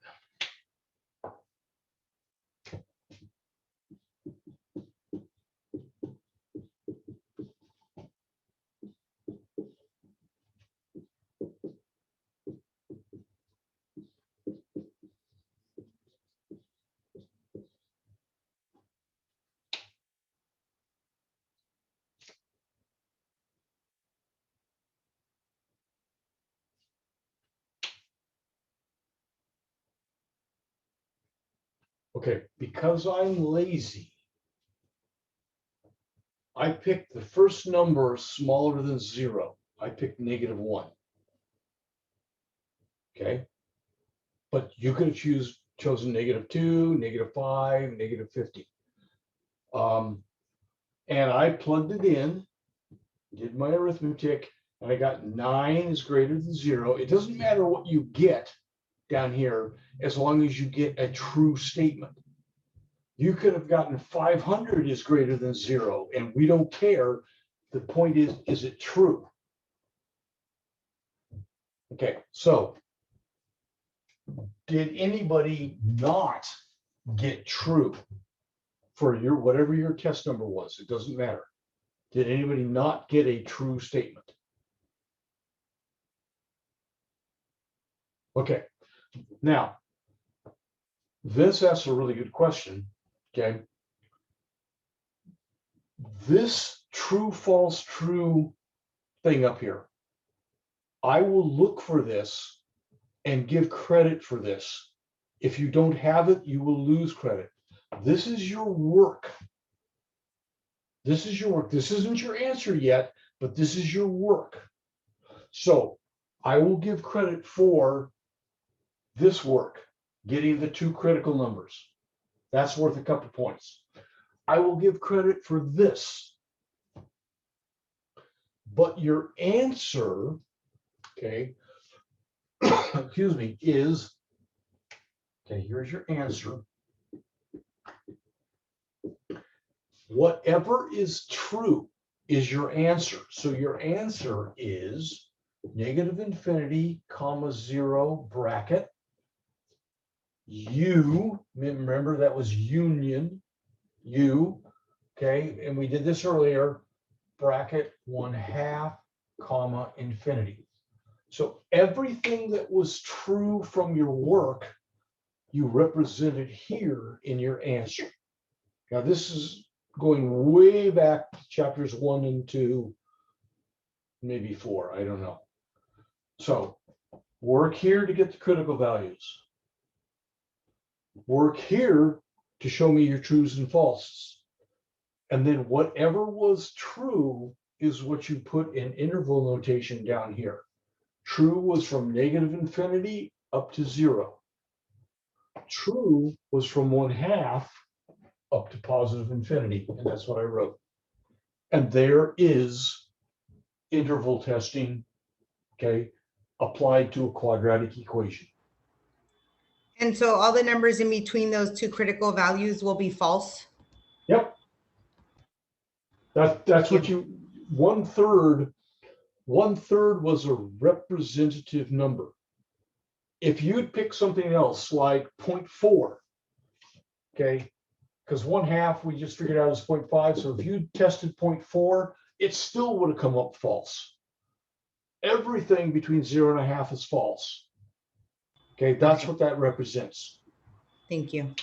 Okay, because I'm lazy, I picked the first number smaller than 0. I picked -1. Okay. But you could have chosen -2, -5, -50. And I plugged it in, did my arithmetic, and I got 9 is greater than 0. It doesn't matter what you get down here, as long as you get a true statement. You could have gotten 500 is greater than 0, and we don't care. The point is it true? Okay, so did anybody not get true for your whatever your test number was? It doesn't matter. Did anybody not get a true statement? Okay, now Vince asked a really good question. Okay, this true, false, true thing up here, I will look for this and give credit for this. If you don't have it, you will lose credit. This is your work. This is your work. This isn't your answer yet, but this is your work. So I will give credit for this work, getting the 2 critical numbers. That's worth a couple points. I will give credit for this. But your answer, okay, excuse me, is, okay, here's your answer. Whatever is true is your answer. So your answer is -∞, 0, bracket. U, remember that was union, U, okay, and we did this earlier, bracket 1/2, infinity. So everything that was true from your work, you represented here in your answer. Now this is going way back to chapters 1 and 2, maybe 4, I don't know. So work here to get the critical values. Work here to show me your trues and falses. And then whatever was true is what you put in interval notation down here. True was from -∞ up to 0. True was from 1/2 up to +∞, and that's what I wrote. And there is interval testing, okay, applied to a quadratic equation. And so all the numbers in between those 2 critical values will be false? Yep. That's what you, 1/3 was a representative number. If you'd pick something else like 0.4, okay, because 1/2 we just figured out is 0.5. So if you tested 0.4, it still would have come up false. Everything between 0 and 1/2 is false. Okay, that's what that represents. Thank you.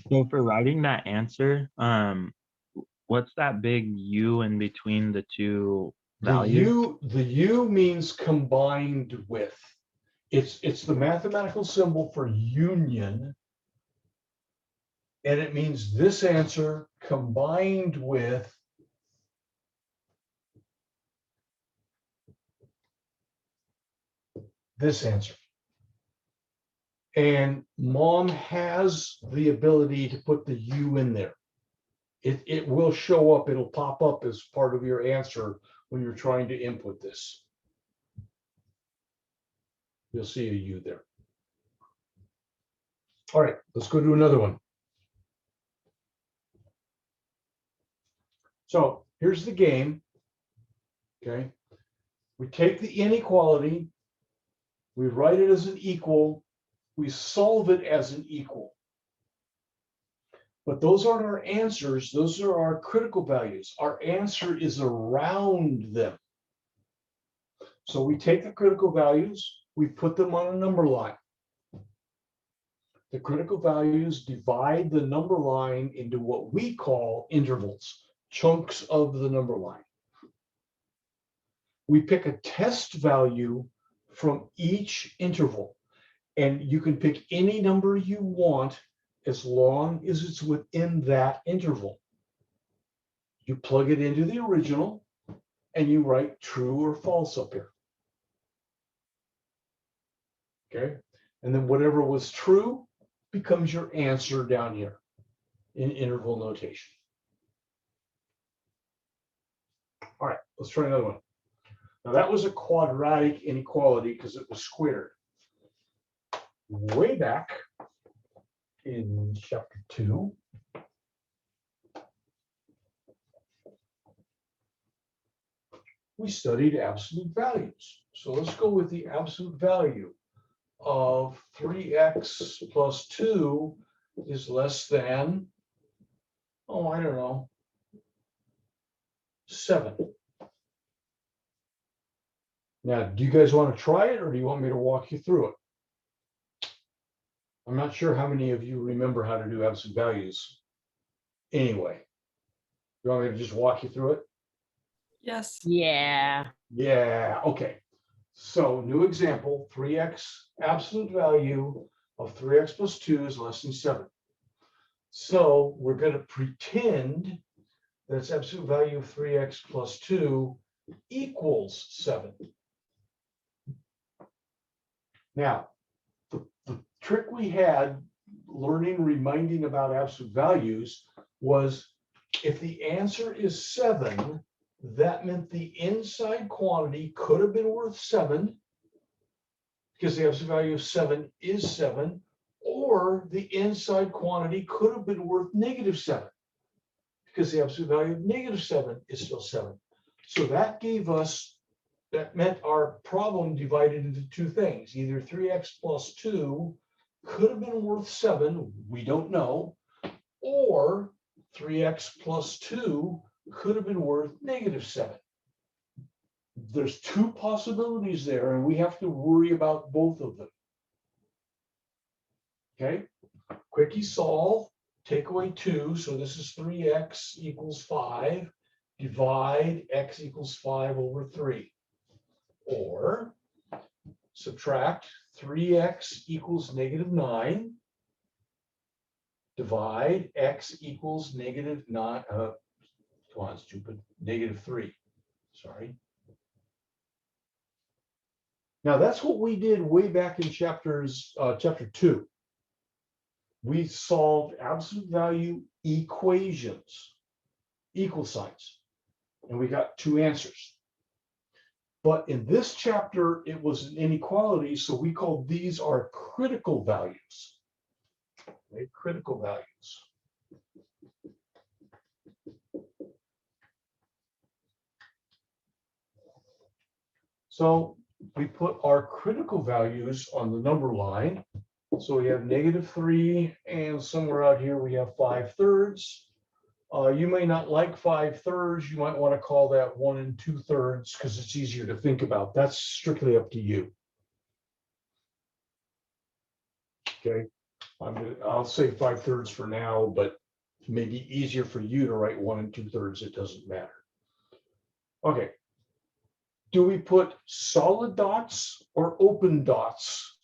So for writing that answer, what's that big U in between the 2 values? The U means combined with. It's the mathematical symbol for union. And it means this answer combined with this answer. And mom has the ability to put the U in there. It will show up, it'll pop up as part of your answer when you're trying to input this. You'll see a U there. All right, let's go to another one. So here's the game. Okay. We take the inequality, we write it as an equal, we solve it as an equal. But those aren't our answers, those are our critical values. Our answer is around them. So we take the critical values, we put them on a number line. The critical values divide the number line into what we call intervals, chunks of the number line. We pick a test value from each interval, and you can pick any number you want as long as it's within that interval. You plug it into the original and you write true or false up here. Okay, and then whatever was true becomes your answer down here in interval notation. All right, let's try another one. Now that was a quadratic inequality because it was squared. Way back in chapter 2, we studied absolute values. So let's go with the absolute value of 3x plus 2 is less than, oh, I don't know, 7. Now, do you guys want to try it or do you want me to walk you through it? I'm not sure how many of you remember how to do absolute values. Anyway, you want me to just walk you through it? Yes. Yeah. Yeah, okay. So new example, 3x absolute value of 3x plus 2 is less than 7. So we're going to pretend that its absolute value of 3x plus 2 equals 7. Now, the trick we had learning, reminding about absolute values was if the answer is 7, that meant the inside quantity could have been worth 7 because the absolute value of 7 is 7, or the inside quantity could have been worth -7 because the absolute value of -7 is still 7. So that gave us, that meant our problem divided into two things. Either 3x plus 2 could have been worth 7, we don't know, or 3x plus 2 could have been worth -7. There's two possibilities there, and we have to worry about both of them. Okay, quickie solve, take away 2, so this is 3x equals 5, divide x equals 5 over 3. Or subtract 3x equals -9, divide x equals -9, come on, stupid, -3, sorry. Now that's what we did way back in chapter 2. We solved absolute value equations, equal signs, and we got 2 answers. But in this chapter, it was an inequality, so we called these our critical values. Okay, critical values. So we put our critical values on the number line. So we have -3, and somewhere out here we have 5/3. You may not like 5/3. You might want to call that 1 2/3 because it's easier to think about. That's strictly up to you. Okay, I'll say 5/3 for now, but it may be easier for you to write 1 2/3. It doesn't matter. Okay. Do we put solid dots or open dots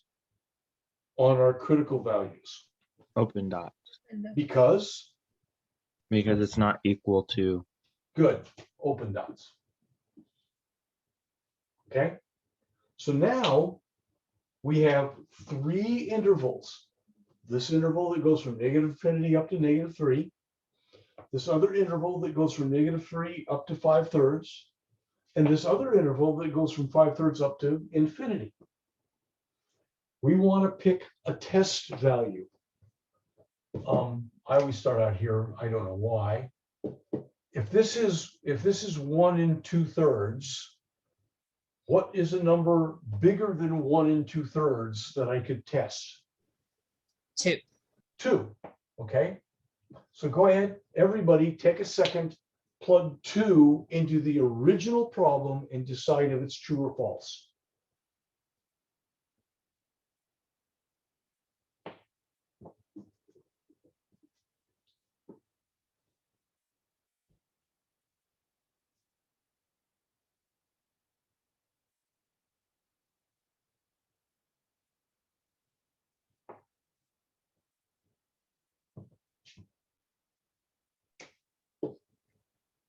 on our critical values? Open dot, Because it's not equal to. good, open dots. Okay, so now we have 3 intervals. This interval that goes from -infinity up to -3. this other interval that goes from -3 up to 5/3, and this other interval that goes from 5/3 up to infinity. We want to pick a test value. I always start out here. I don't know why. If this is 1 2/3, what is a number bigger than 1 2/3 that I could test? 2. 2. Okay. So go ahead, everybody, take a second, plug 2 into the original problem and decide if it's true or false.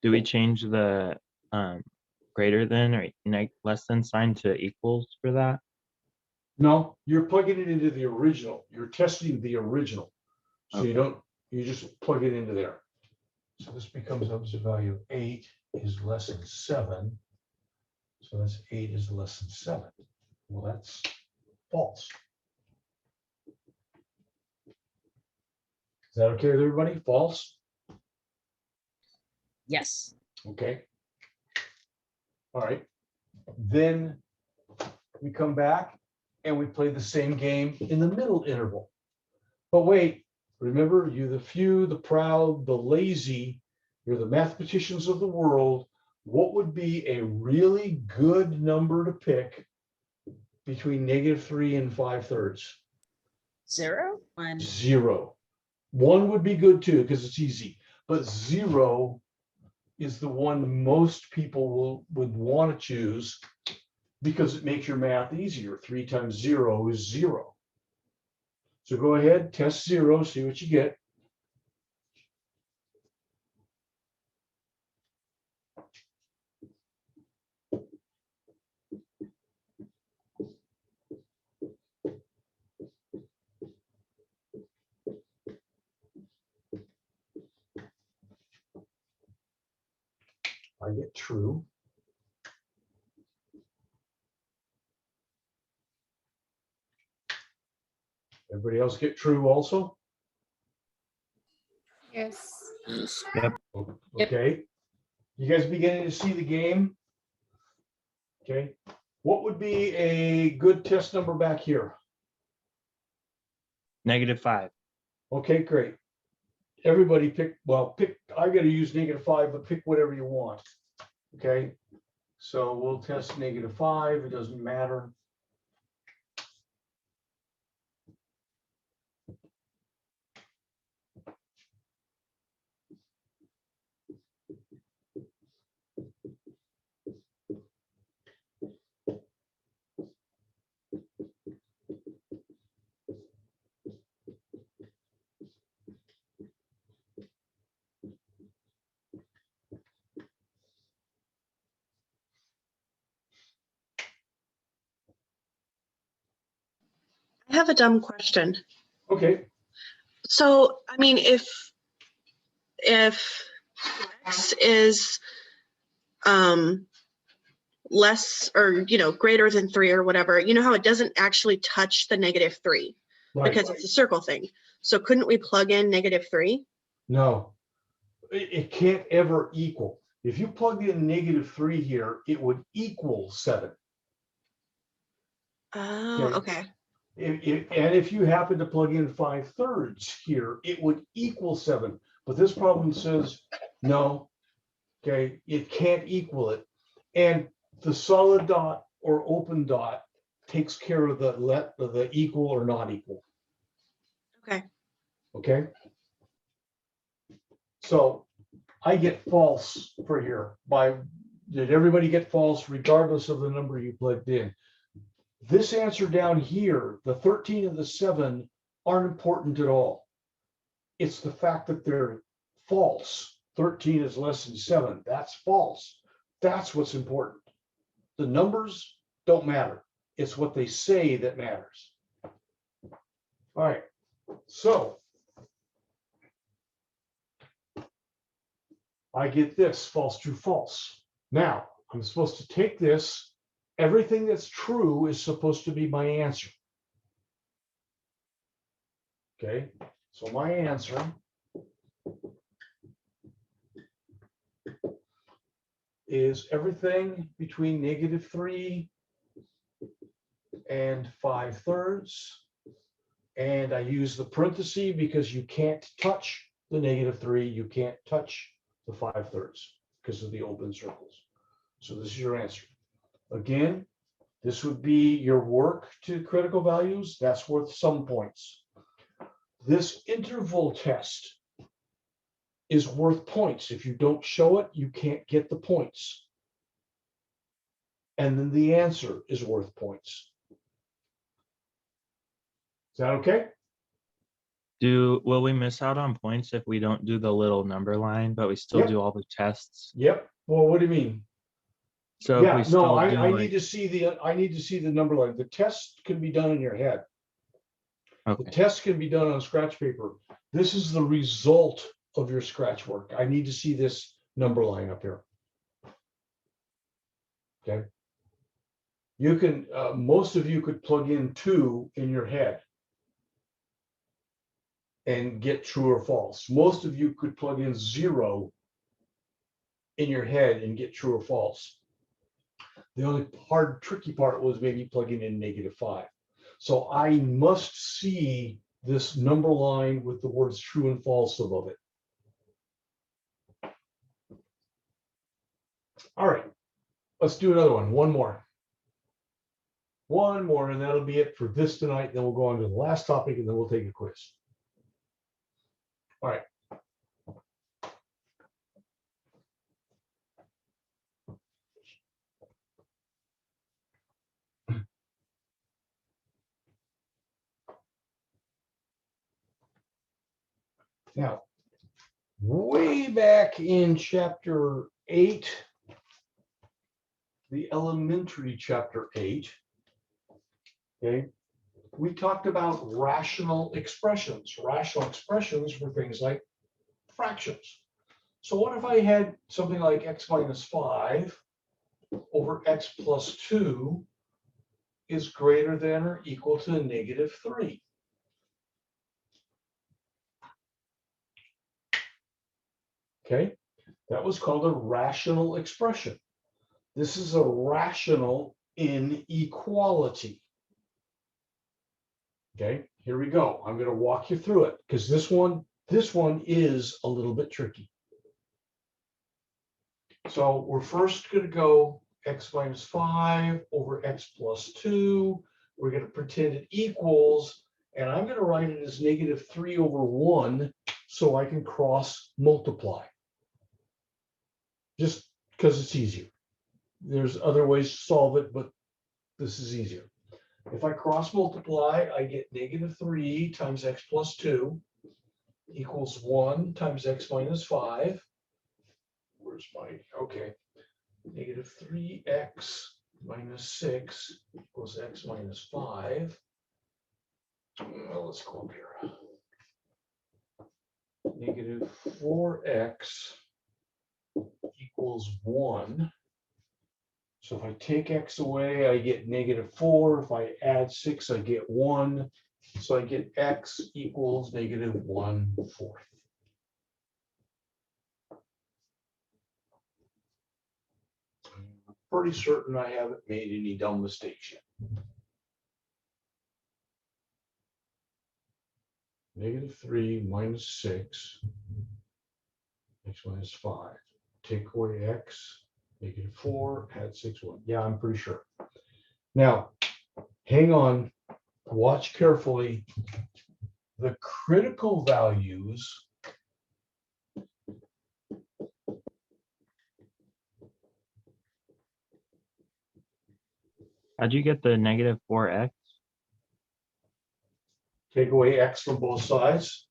Do we change the greater than or less than sign to equals for that? No, you're plugging it into the original. You're testing the original. So Okay. you just plug it into there. So this becomes up to value 8 is less than 7. So that's 8 is less than 7. Well, that's false. Is that okay with everybody? False? Yes. Okay. All right. Then we come back and we play the same game in the middle interval. But wait, remember, you're the few, the proud, the lazy, you're the mathematicians of the world. What would be a really good number to pick between -3 and 5/3? 0. 1. 0. 1 would be good too, because it's easy, but 0 is the one most people would want to choose because it makes your math easier. 3 times 0 is 0. So go ahead, test 0, see what you get. I get true. Everybody else get true also? Yes. Yes. Yep. Okay. You guys beginning to see the game? Okay. What would be a good test number back here? -5. Okay, great. Everybody pick, I gotta use -5, but pick whatever you want. Okay. So we'll test -5. It doesn't matter. I have a dumb question. Okay. So, I mean, if x is less or, greater than 3 or whatever, you know how it doesn't actually touch the -3 Right. because it's a circle thing. So couldn't we plug in -3? No, it can't ever equal. If you plug in -3 here, it would equal 7. Oh, okay. And if you happen to plug in 5/3 here, it would equal 7. But this problem says no. Okay, it can't equal it. And the solid dot or open dot takes care of the equal or not equal. Okay. Okay. So I get false for here. Did everybody get false regardless of the number you plugged in? This answer down here, the 13 and the 7 aren't important at all. It's the fact that they're false. 13 is less than 7. That's false. That's what's important. The numbers don't matter. It's what they say that matters. All right. So I get this, false, true, false. Now, I'm supposed to take this, everything that's true is supposed to be my answer. Okay, so my answer is everything between -3 and 5/3. And I use the parenthesis because you can't touch the -3, you can't touch the 5/3 because of the open circles. So this is your answer. Again, this would be your work to critical values. That's worth some points. This interval test is worth points. If you don't show it, you can't get the points. And then the answer is worth points. Is that okay? Will we miss out on points if we don't do the little number line, but we still Yep. do all the tests? Yep. Well, what do you mean? So if Yeah, we no, still I do need like, to see the number line. The test can be done in your head. The okay, test can be done on scratch paper. This is the result of your scratch work. I need to see this number line up here. Okay. You can, most of you could plug in 2 in your head and get true or false. Most of you could plug in 0 in your head and get true or false. The only tricky part was maybe plugging in -5. So I must see this number line with the words true and false above it. All right, let's do another one. One more, and that'll be it for this tonight. Then we'll go on to the last topic, and then we'll take a quiz. All right. Now, way back in chapter 8, the elementary chapter 8, okay, we talked about rational expressions. Rational expressions were things like fractions. So what if I had something like x minus 5 over x plus 2 is greater than or equal to -3? Okay, that was called a rational expression. This is a rational inequality. Okay, here we go. I'm going to walk you through it because this one is a little bit tricky. So we're first going to go x minus 5 over x plus 2. We're going to pretend it equals, and I'm going to write it as -3 over 1 so I can cross multiply. Just because it's easier. There's other ways to solve it, but this is easier. If I cross multiply, I get -3 times x plus 2 equals 1 times x minus 5. Where's my, okay. -3x minus 6 equals x minus 5. Well, let's go up here. -4x equals 1. So if I take x away, I get -4. If I add 6, I get 1. So I get x equals -1/4. I'm pretty certain I haven't made any dumb mistakes yet. -3 minus 6, x minus 5. Take away x. -4, add 6, 1. Yeah, I'm pretty sure. Now, hang on, watch carefully. The critical values how'd you get the -4x? take away x from both sides.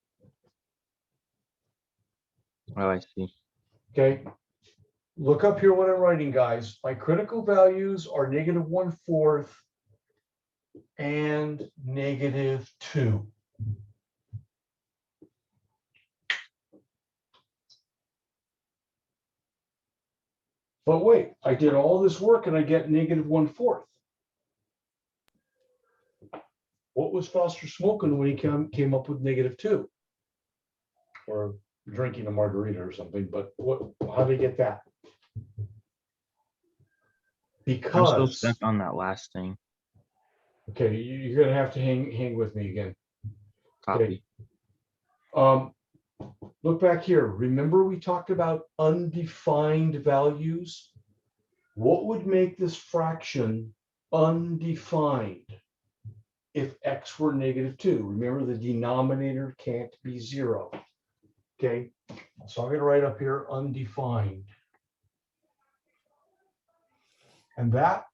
Oh, I see. Okay. Look up here what I'm writing, guys. My critical values are -1/4 and -2. But wait, I did all this work and I get -1/4. What was Foster smoking when he came up with -2? Or drinking a margarita or something, but how did he get that? I'm still Because, stuck on that last thing. okay, you're gonna have to hang with me again. Copy. Look back here. Remember we talked about undefined values? What would make this fraction undefined if x were -2? Remember, the denominator can't be 0. Okay, so I'm going to write up here undefined. And that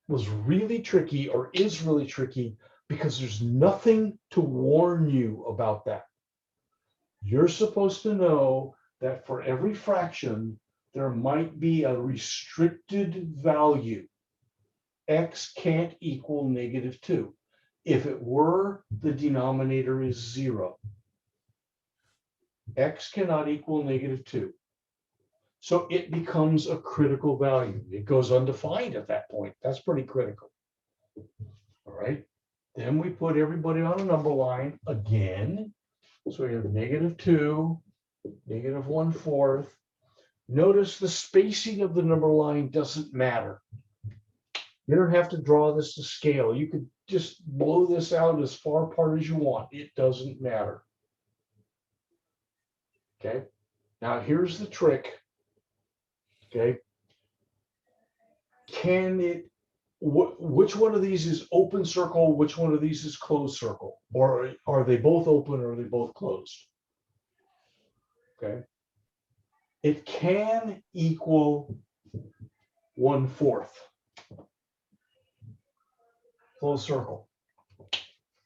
was really tricky, or is really tricky, because there's nothing to warn you about that. You're supposed to know that for every fraction, there might be a restricted value. X can't equal -2. If it were, the denominator is 0. X cannot equal -2. So it becomes a critical value. It goes undefined at that point. That's pretty critical. All right. Then we put everybody on a number line again. So we have -2, -1/4. Notice the spacing of the number line doesn't matter. You don't have to draw this to scale. You could just blow this out as far apart as you want. It doesn't matter. Okay. Now here's the trick. Okay. Can it, which one of these is open circle? Which one of these is closed circle? Or are they both open or are they both closed? Okay. It can equal 1/4. Closed circle.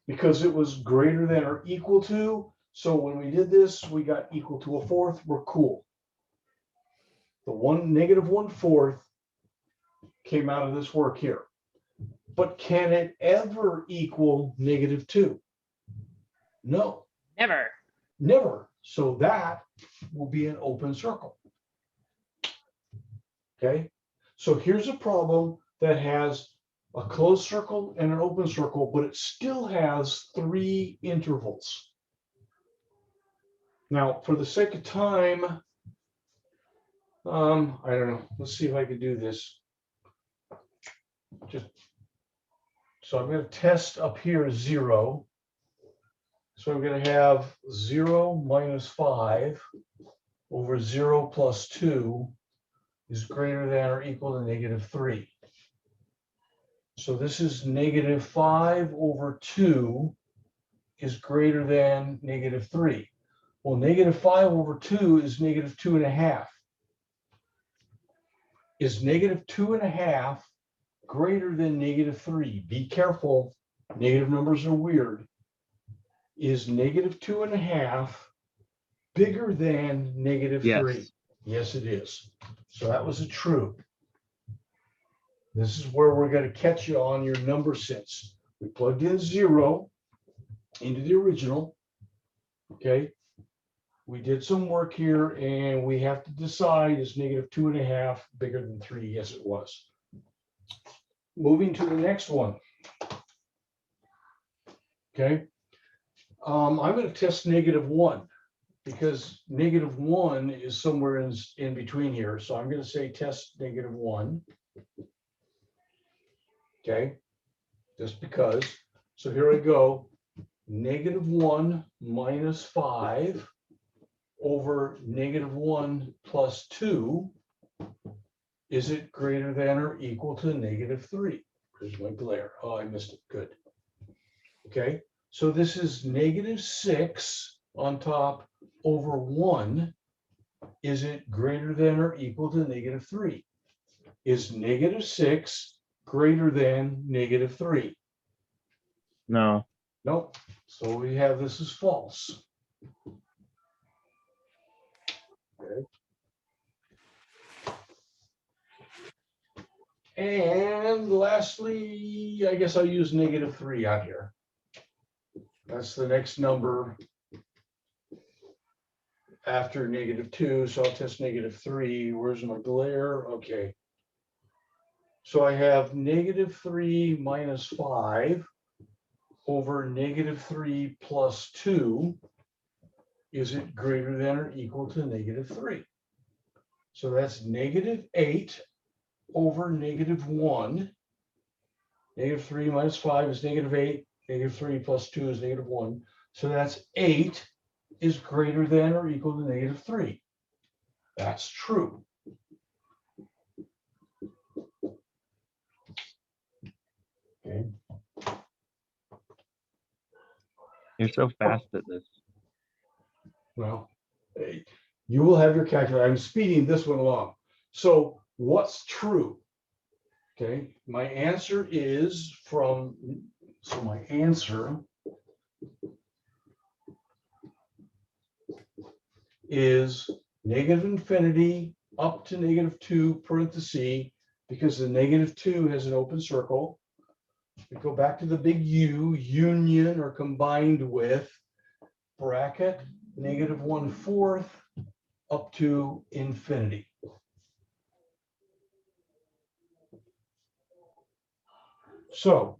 Because it was greater than or equal to. So when we did this, we got equal to 1/4. We're cool. The -1/4 came out of this work here. But can it ever equal -2? No, Never. never. So that will be an open circle. Okay, so here's a problem that has a closed circle and an open circle, but it still has 3 intervals. Now, for the sake of time, I don't know. Let's see if I can do this. So I'm going to test up here 0. So I'm going to have 0 - 5 over 0 + 2 is greater than or equal to -3. So this is -5 over 2 is greater than -3. Well, -5 over 2 is -2.5. Is -2.5 greater than -3? Be careful, negative numbers are weird. Is -2.5 bigger than -3? Yes. Yes, it is. So that was a true. This is where we're going to catch you on your number sets. We plugged in 0 into the original. Okay. We did some work here and we have to decide, is -2.5 bigger than 3? Yes, it was. Moving to the next one. Okay. I'm going to test -1 because -1 is somewhere in between here. So I'm going to say test -1. Okay. Just because. So here I go. -1 - 5 over -1 + 2. Is it greater than or equal to -3? Here's my glare. Oh, I missed it. Good. Okay. So this is -6 on top over 1. Is it greater than or equal to -3? Is -6 greater than -3? No. Nope. So we have this as false. Okay. And lastly, I guess I'll use -3 out here. That's the next number after -2, so I'll test -3. Where's my glare? Okay. So I have -3 minus 5 over -3 plus 2. Is it greater than or equal to -3? So that's -8 over -1. -3 minus 5 is -8. -3 plus 2 is -1. So that's 8 is greater than or equal to -3. That's true. Okay. You're so fast at this. Well, you will have your calculator. I'm speeding this one along. So what's true? Okay, my answer is so my answer is -infinity up to -2 parenthesis, because the -2 has an open circle. We go back to the big U, union or combined with bracket -1/4 up to infinity. So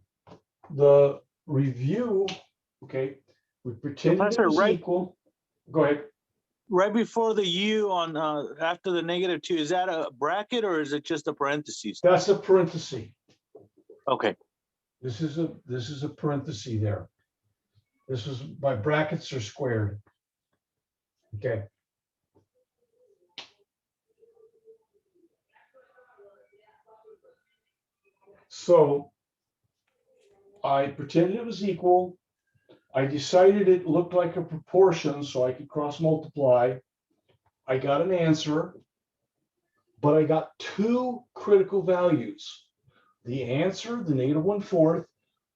the review, okay, we pretend it Professor, was right- equal. Go ahead. Right before the U on, after the -2, is that a bracket or is it just a parentheses? That's a parenthesis. Okay. This is a parenthesis there. This is, my brackets are squared. Okay. So I pretended it was equal. I decided it looked like a proportion, so I could cross multiply. I got an answer, but I got two critical values. The answer, the -1/4,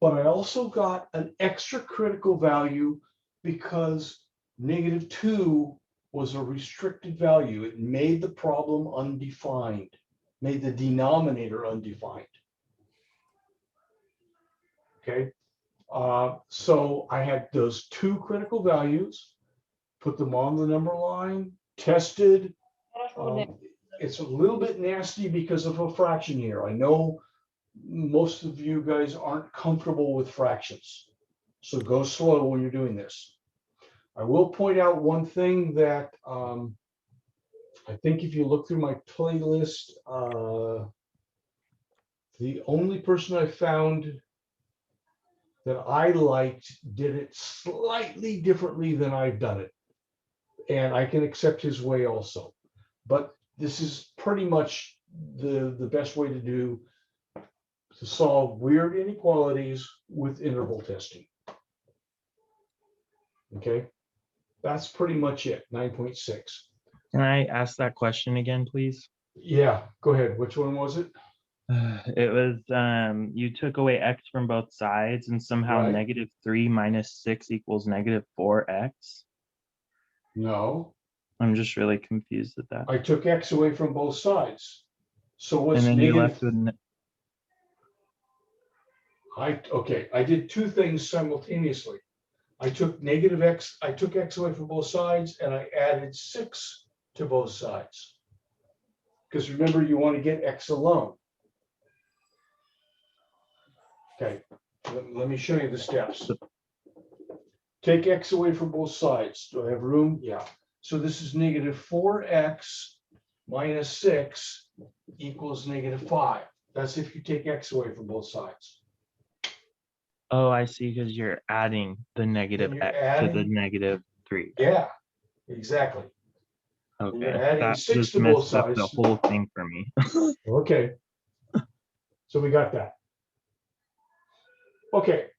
but I also got an extra critical value because -2 was a restricted value. It made the problem undefined, made the denominator undefined. Okay, so I had those two critical values, put them on the number line, tested. It's a little bit nasty because of a fraction here. I know most of you guys aren't comfortable with fractions, so go slow when you're doing this. I will point out one thing that I think if you look through my playlist, the only person I found that I liked did it slightly differently than I've done it. And I can accept his way also. But this is pretty much the best way to solve weird inequalities with interval testing. Okay, that's pretty much it, 9.6. Can I ask that question again, please? Yeah, go ahead. Which one was it? It was, you took away x from both sides and somehow Right. -3 minus 6 equals -4x. No, I'm just really confused at that. I took x away from both sides. So what's And then you're negative? left with, Okay, I did two things simultaneously. I took -x, I took x away from both sides, and I added 6 to both sides. Because remember, you want to get x alone. Okay, let me show you the steps. Take x away from both sides. Do I have room? Yeah. So this is -4x minus 6 equals -5. That's if you take x away from both sides. oh, I see, because you're adding the negative you're x to the adding- -3. Yeah, exactly. Okay, you're adding that 6 just to both messed up the sides. whole thing for me. Okay. So we got that. Okay.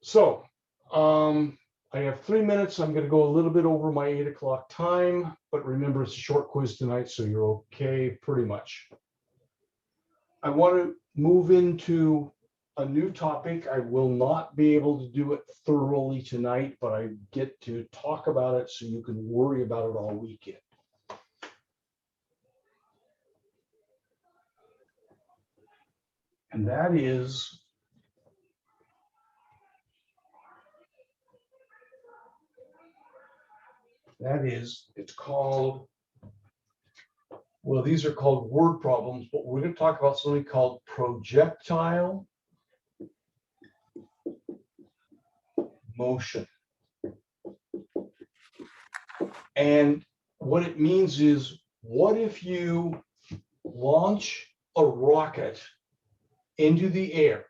So I have 3 minutes. I'm going to go a little bit over my 8 o'clock time, but remember it's a short quiz tonight, so you're okay pretty much. I want to move into a new topic. I will not be able to do it thoroughly tonight, but I get to talk about it so you can worry about it all weekend. And that is That is, it's called, well, these are called word problems, but we're going to talk about something called projectile motion. And what it means is, what if you launch a rocket into the air,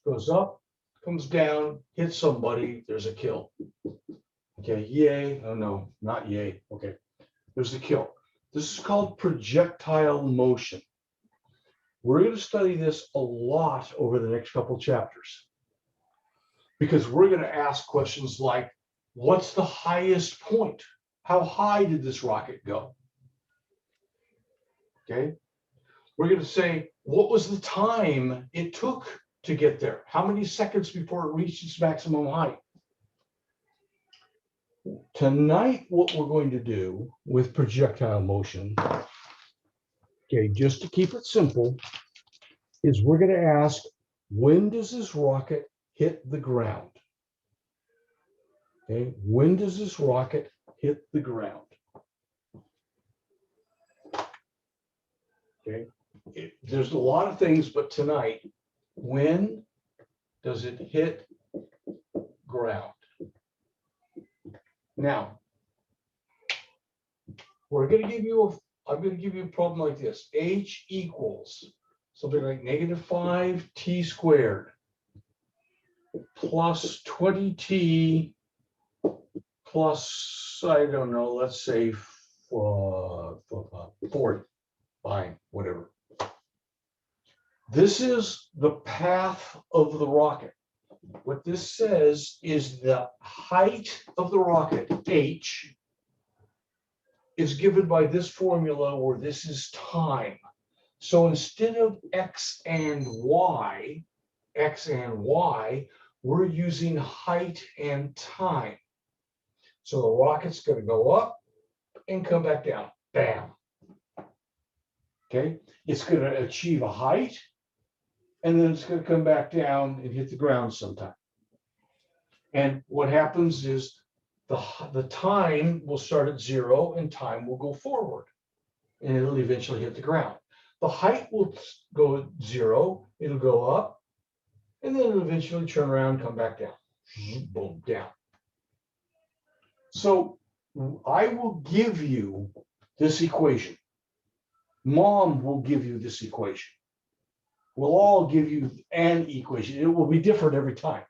goes up, comes down, hits somebody, there's a kill. Okay, yay. Oh no, not yay. Okay, there's a kill. This is called projectile motion. We're going to study this a lot over the next couple chapters, because we're going to ask questions like, what's the highest point? How high did this rocket go? Okay, we're going to say, what was the time it took to get there? How many seconds before it reached its maximum height? Tonight, what we're going to do with projectile motion, okay, just to keep it simple, is we're going to ask, when does this rocket hit the ground? Okay, when does this rocket hit the ground? Okay, there's a lot of things, but tonight, when does it hit ground? Now, I'm going to give you a problem like this. H equals something like -5 t squared plus 20t plus, I don't know, let's say 40. Fine, whatever. This is the path of the rocket. What this says is the height of the rocket, h, is given by this formula where this is time. So instead of x and y, we're using height and time. So the rocket's going to go up and come back down. Bam. Okay, it's going to achieve a height, and then it's going to come back down and hit the ground sometime. And what happens is the time will start at 0 and time will go forward, and it'll eventually hit the ground. The height will go at 0, it'll go up, and then it'll eventually turn around, come back down. Boom, down. So I will give you this equation. Mom will give you this equation. We'll all give you an equation. It will be different every time.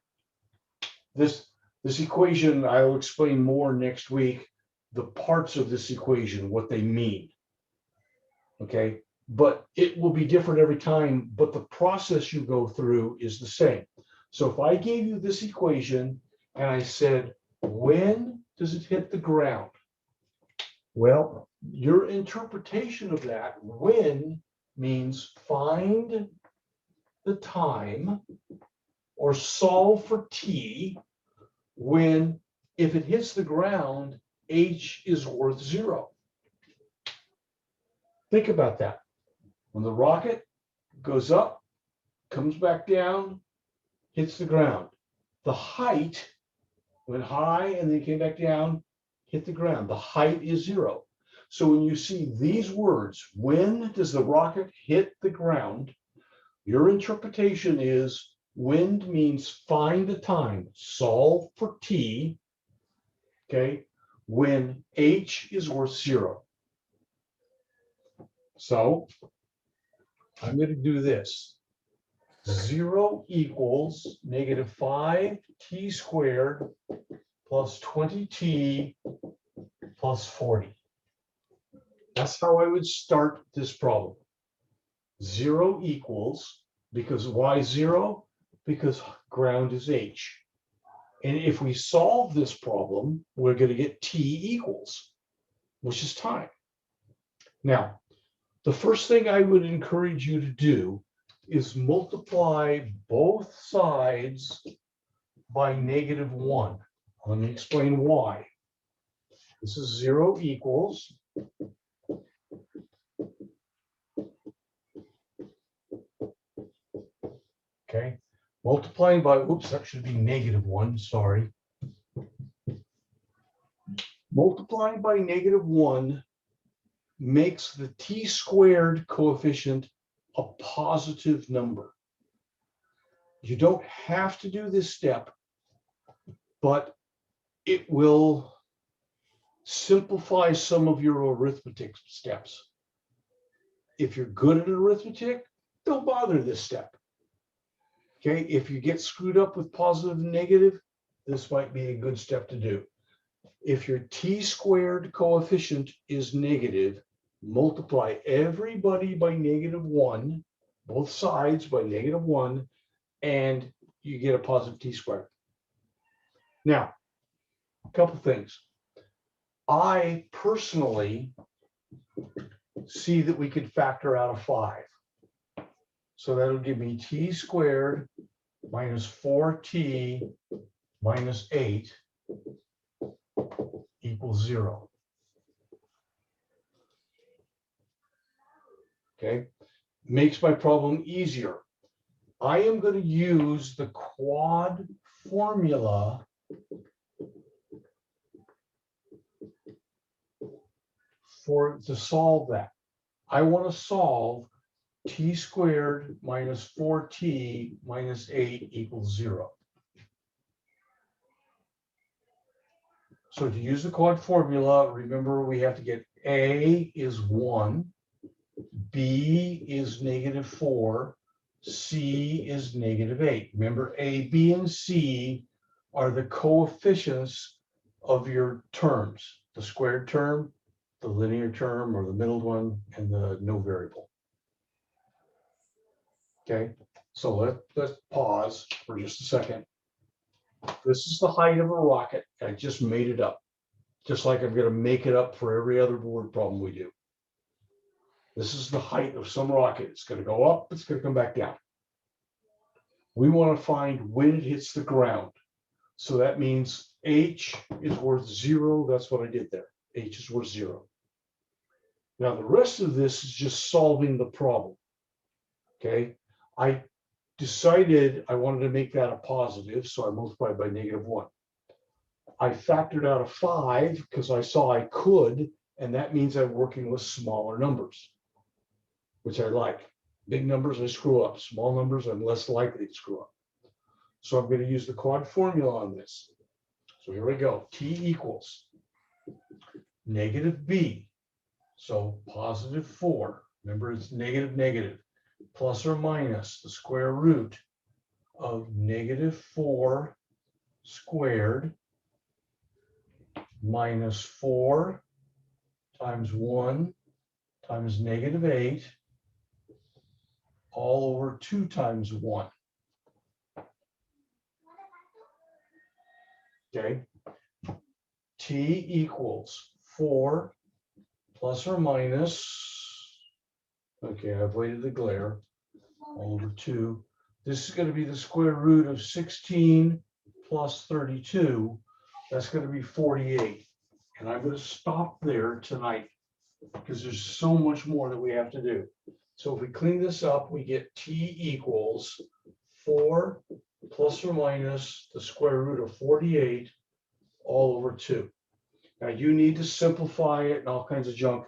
This equation, I'll explain more next week, the parts of this equation, what they mean. Okay, but it will be different every time, but the process you go through is the same. So if I gave you this equation and I said, when does it hit the ground? Well, your interpretation of that, when, means find the time or solve for t when, if it hits the ground, h is worth 0. Think about that. When the rocket goes up, comes back down, hits the ground. The height went high and then came back down, hit the ground. The height is 0. So when you see these words, when does the rocket hit the ground? Your interpretation is when means find the time, solve for t, okay, when h is worth 0. So I'm going to do this. 0 equals -5 t squared plus 20t plus 40. That's how I would start this problem. 0 equals, because why 0? Because ground is h. And if we solve this problem, we're going to get t equals, which is time. Now, the first thing I would encourage you to do is multiply both sides by -1. Let me explain why. This is 0 equals okay, multiplying by, oops, that should be -1, sorry. multiplying by -1 makes the t squared coefficient a positive number. You don't have to do this step, but it will simplify some of your arithmetic steps. If you're good at arithmetic, don't bother this step. Okay, if you get screwed up with positive and negative, this might be a good step to do. If your t squared coefficient is negative, multiply everybody by -1, both sides by -1, and you get a positive t squared. Now, a couple things. I personally see that we could factor out a 5. So that'll give me t squared minus 4t minus 8 equals 0. Okay, makes my problem easier. I am going to use the quad formula to solve that. I want to solve t squared minus 4t minus 8 equals 0. So to use the quad formula, remember we have to get a is 1, b is -4, c is -8. Remember, a, b, and c are the coefficients of your terms, the squared term, the linear term, or the middle one, and the no variable. Okay, so let's pause for just a second. This is the height of a rocket. I just made it up, just like I'm going to make it up for every other board problem we do. This is the height of some rocket. It's going to go up, it's going to come back down. We want to find when it hits the ground. So that means h is worth 0. That's what I did there. H is worth 0. Now the rest of this is just solving the problem. Okay, I decided I wanted to make that a positive, so I multiplied by -1. I factored out a 5 because I saw I could, and that means I'm working with smaller numbers, which I like. Big numbers, I screw up. Small numbers, I'm less likely to screw up. So I'm going to use the quad formula on this. So here we go. T equals -b. So +4. Remember, it's negative, plus or minus the square root of -4 squared minus 4 times 1 times -8 all over 2 times 1. Okay, t equals 4 plus or minus, okay, I avoided the glare, all over 2. This is going to be the square root of 16 plus 32. That's going to be 48. And I'm going to stop there tonight because there's so much more that we have to do. So if we clean this up, we get t equals 4 plus or minus the square root of 48 all over 2. Now you need to simplify it and all kinds of junk.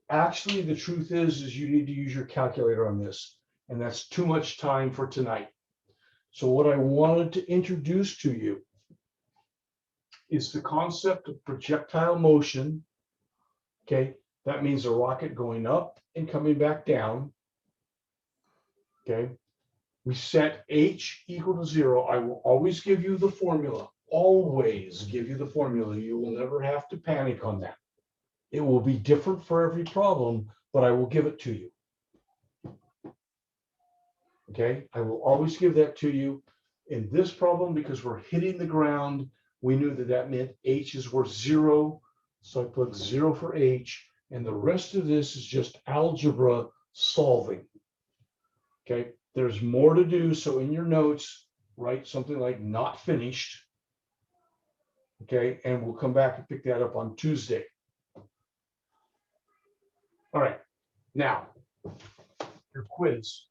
Actually, the truth is you need to use your calculator on this, and that's too much time for tonight. So what I wanted to introduce to you is the concept of projectile motion. Okay, that means a rocket going up and coming back down. Okay, we set h equal to 0. I will always give you the formula. Always give you the formula. You will never have to panic on that. It will be different for every problem, but I will give it to you. Okay, I will always give that to you. In this problem, because we're hitting the ground, we knew that that meant h is worth 0. So I put 0 for h, and the rest of this is just algebra solving. Okay, there's more to do. So in your notes, write something like not finished. Okay, and we'll come back and pick that up on Tuesday. All right, now your quiz.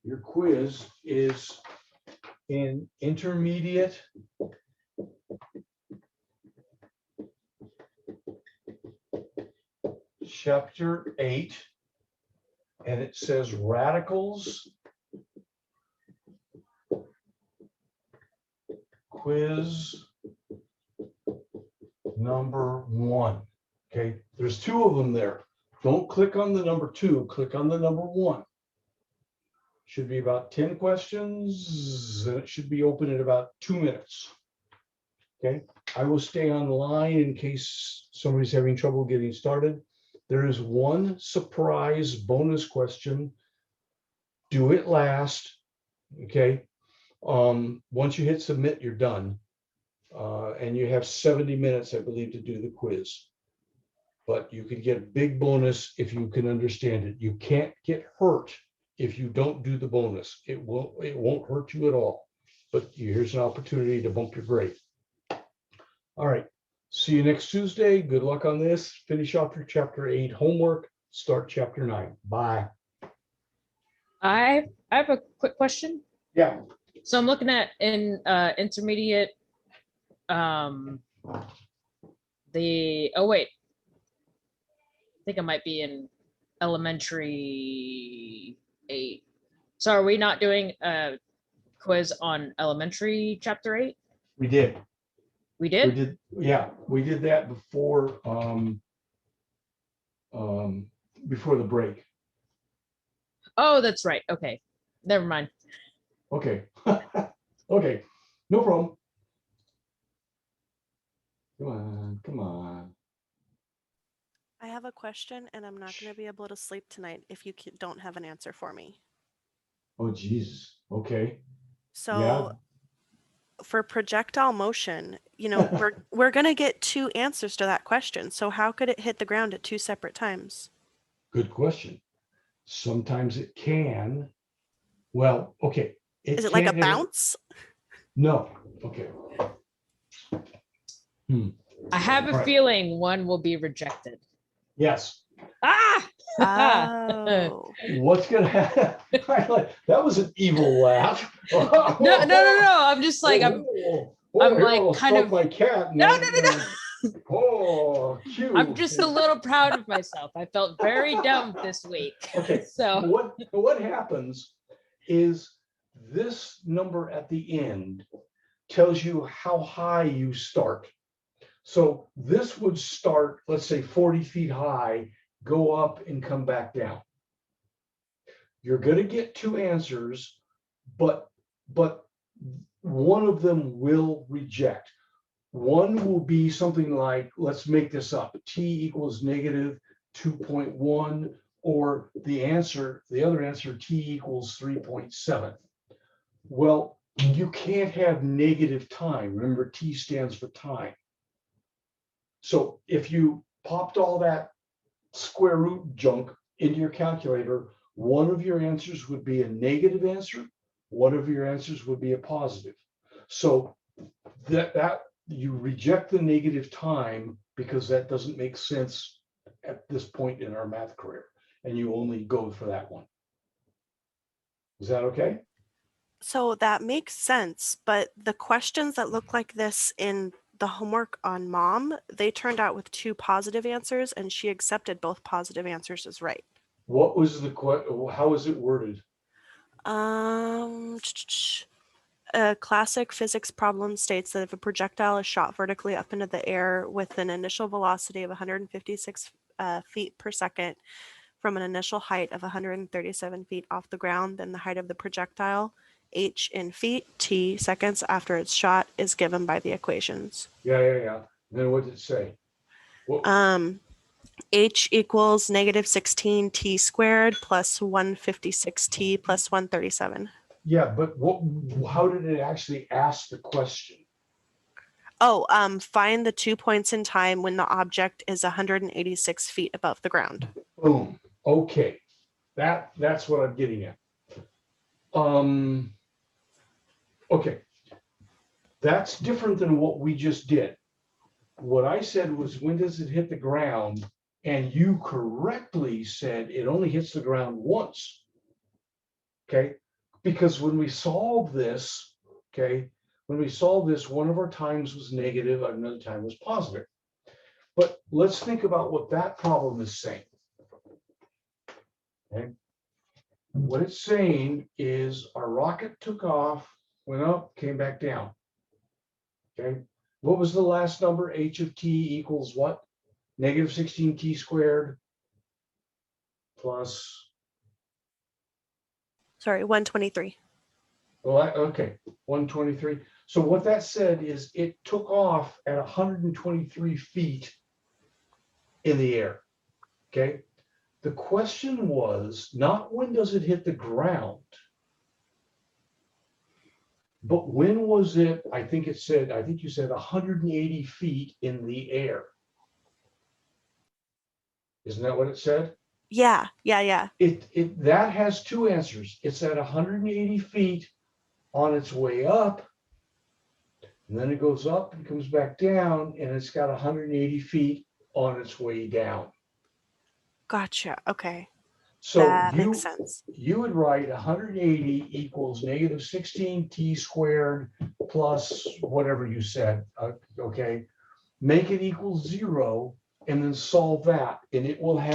Your quiz is in intermediate chapter 8, and it says radicals quiz number 1. Okay, there's 2 of them there. Don't click on the number 2, click on the number 1. Should be about 10 questions, and it should be open in about 2 minutes. Okay, I will stay online in case somebody's having trouble getting started. There is one surprise bonus question. Do it last. Okay. Once you hit submit, you're done. And you have 70 minutes, I believe, to do the quiz. But you can get a big bonus if you can understand it. You can't get hurt if you don't do the bonus. It won't hurt you at all. But here's an opportunity to bump your grade. All right. See you next Tuesday. Good luck on this. Finish off your chapter 8 homework. Start chapter 9. Bye. I have a quick question. Yeah. So I'm looking at in intermediate, oh wait, I think I might be in elementary 8. So are we not doing a quiz on elementary chapter 8? We did. We did? Yeah, we did that before before the break. Oh, that's right. Okay. Never mind. Okay. Okay, no problem. Come on. I have a question and I'm not going to be able to sleep tonight if you don't have an answer for me. Oh, Jesus. Okay. So for projectile motion, you know, we're going to get 2 answers to that question. So how could it hit the ground at 2 separate times? Good question. Sometimes it can. Well, okay. Is it like a bounce? No. Okay. I have a All right. feeling one will be rejected. Yes. Ah! Oh. What's gonna happen? That was an evil laugh. No. I'm just like, I'm like I'll kind stroke of my cat. No. Oh, cute. I'm just a little proud of myself. I felt very dumb this week. Okay. So what happens is this number at the end tells you how high you start. So this would start, let's say 40 feet high, go up and come back down. You're going to get 2 answers, but one of them will reject. One will be something like, let's make this up, t equals negative 2.1, or the other answer, t equals 3.7. Well, you can't have negative time. Remember, t stands for time. So if you popped all that square root junk into your calculator, one of your answers would be a negative answer, one of your answers would be a positive. So that you reject the negative time because that doesn't make sense at this point in our math career, and you only go for that one. Is that okay? So that makes sense, but the questions that look like this in the homework on Mom, they turned out with 2 positive answers and she accepted both positive answers as right. What was the how was it worded? A classic physics problem states that if a projectile is shot vertically up into the air with an initial velocity of 156 feet per second from an initial height of 137 feet off the ground, then the height of the projectile, h in feet, t seconds after it's shot, is given by the equations. Yeah. Then what did it say? H equals negative 16 t squared plus 156 t plus 137. Yeah, but how did it actually ask the question? Oh, find the 2 points in time when the object is 186 feet above the ground. Boom. Okay. That's what I'm getting at. Okay. That's different than what we just did. What I said was, when does it hit the ground? And you correctly said it only hits the ground once. Okay. Because when we solve this, Okay, when we solved this, one of our times was negative, another time was positive. But let's think about what that problem is saying. Okay. What it's saying is our rocket took off, went up, came back down. Okay. What was the last number? H of t equals what? Negative 16t squared plus, Sorry, 123. well, okay, 123. So what that said is it took off at 123 feet in the air. Okay. The question was not when does it hit the ground, but when was it, I think you said 180 feet in the air. Isn't that what it said? Yeah, yeah, yeah. That has two answers. It's at 180 feet on its way up, and then it goes up and comes back down, and it's got 180 feet on its way down. Gotcha. Okay. So That makes sense. you would write 180 equals negative 16t squared plus whatever you said, okay? Make it equal 0 and then solve that, and it will have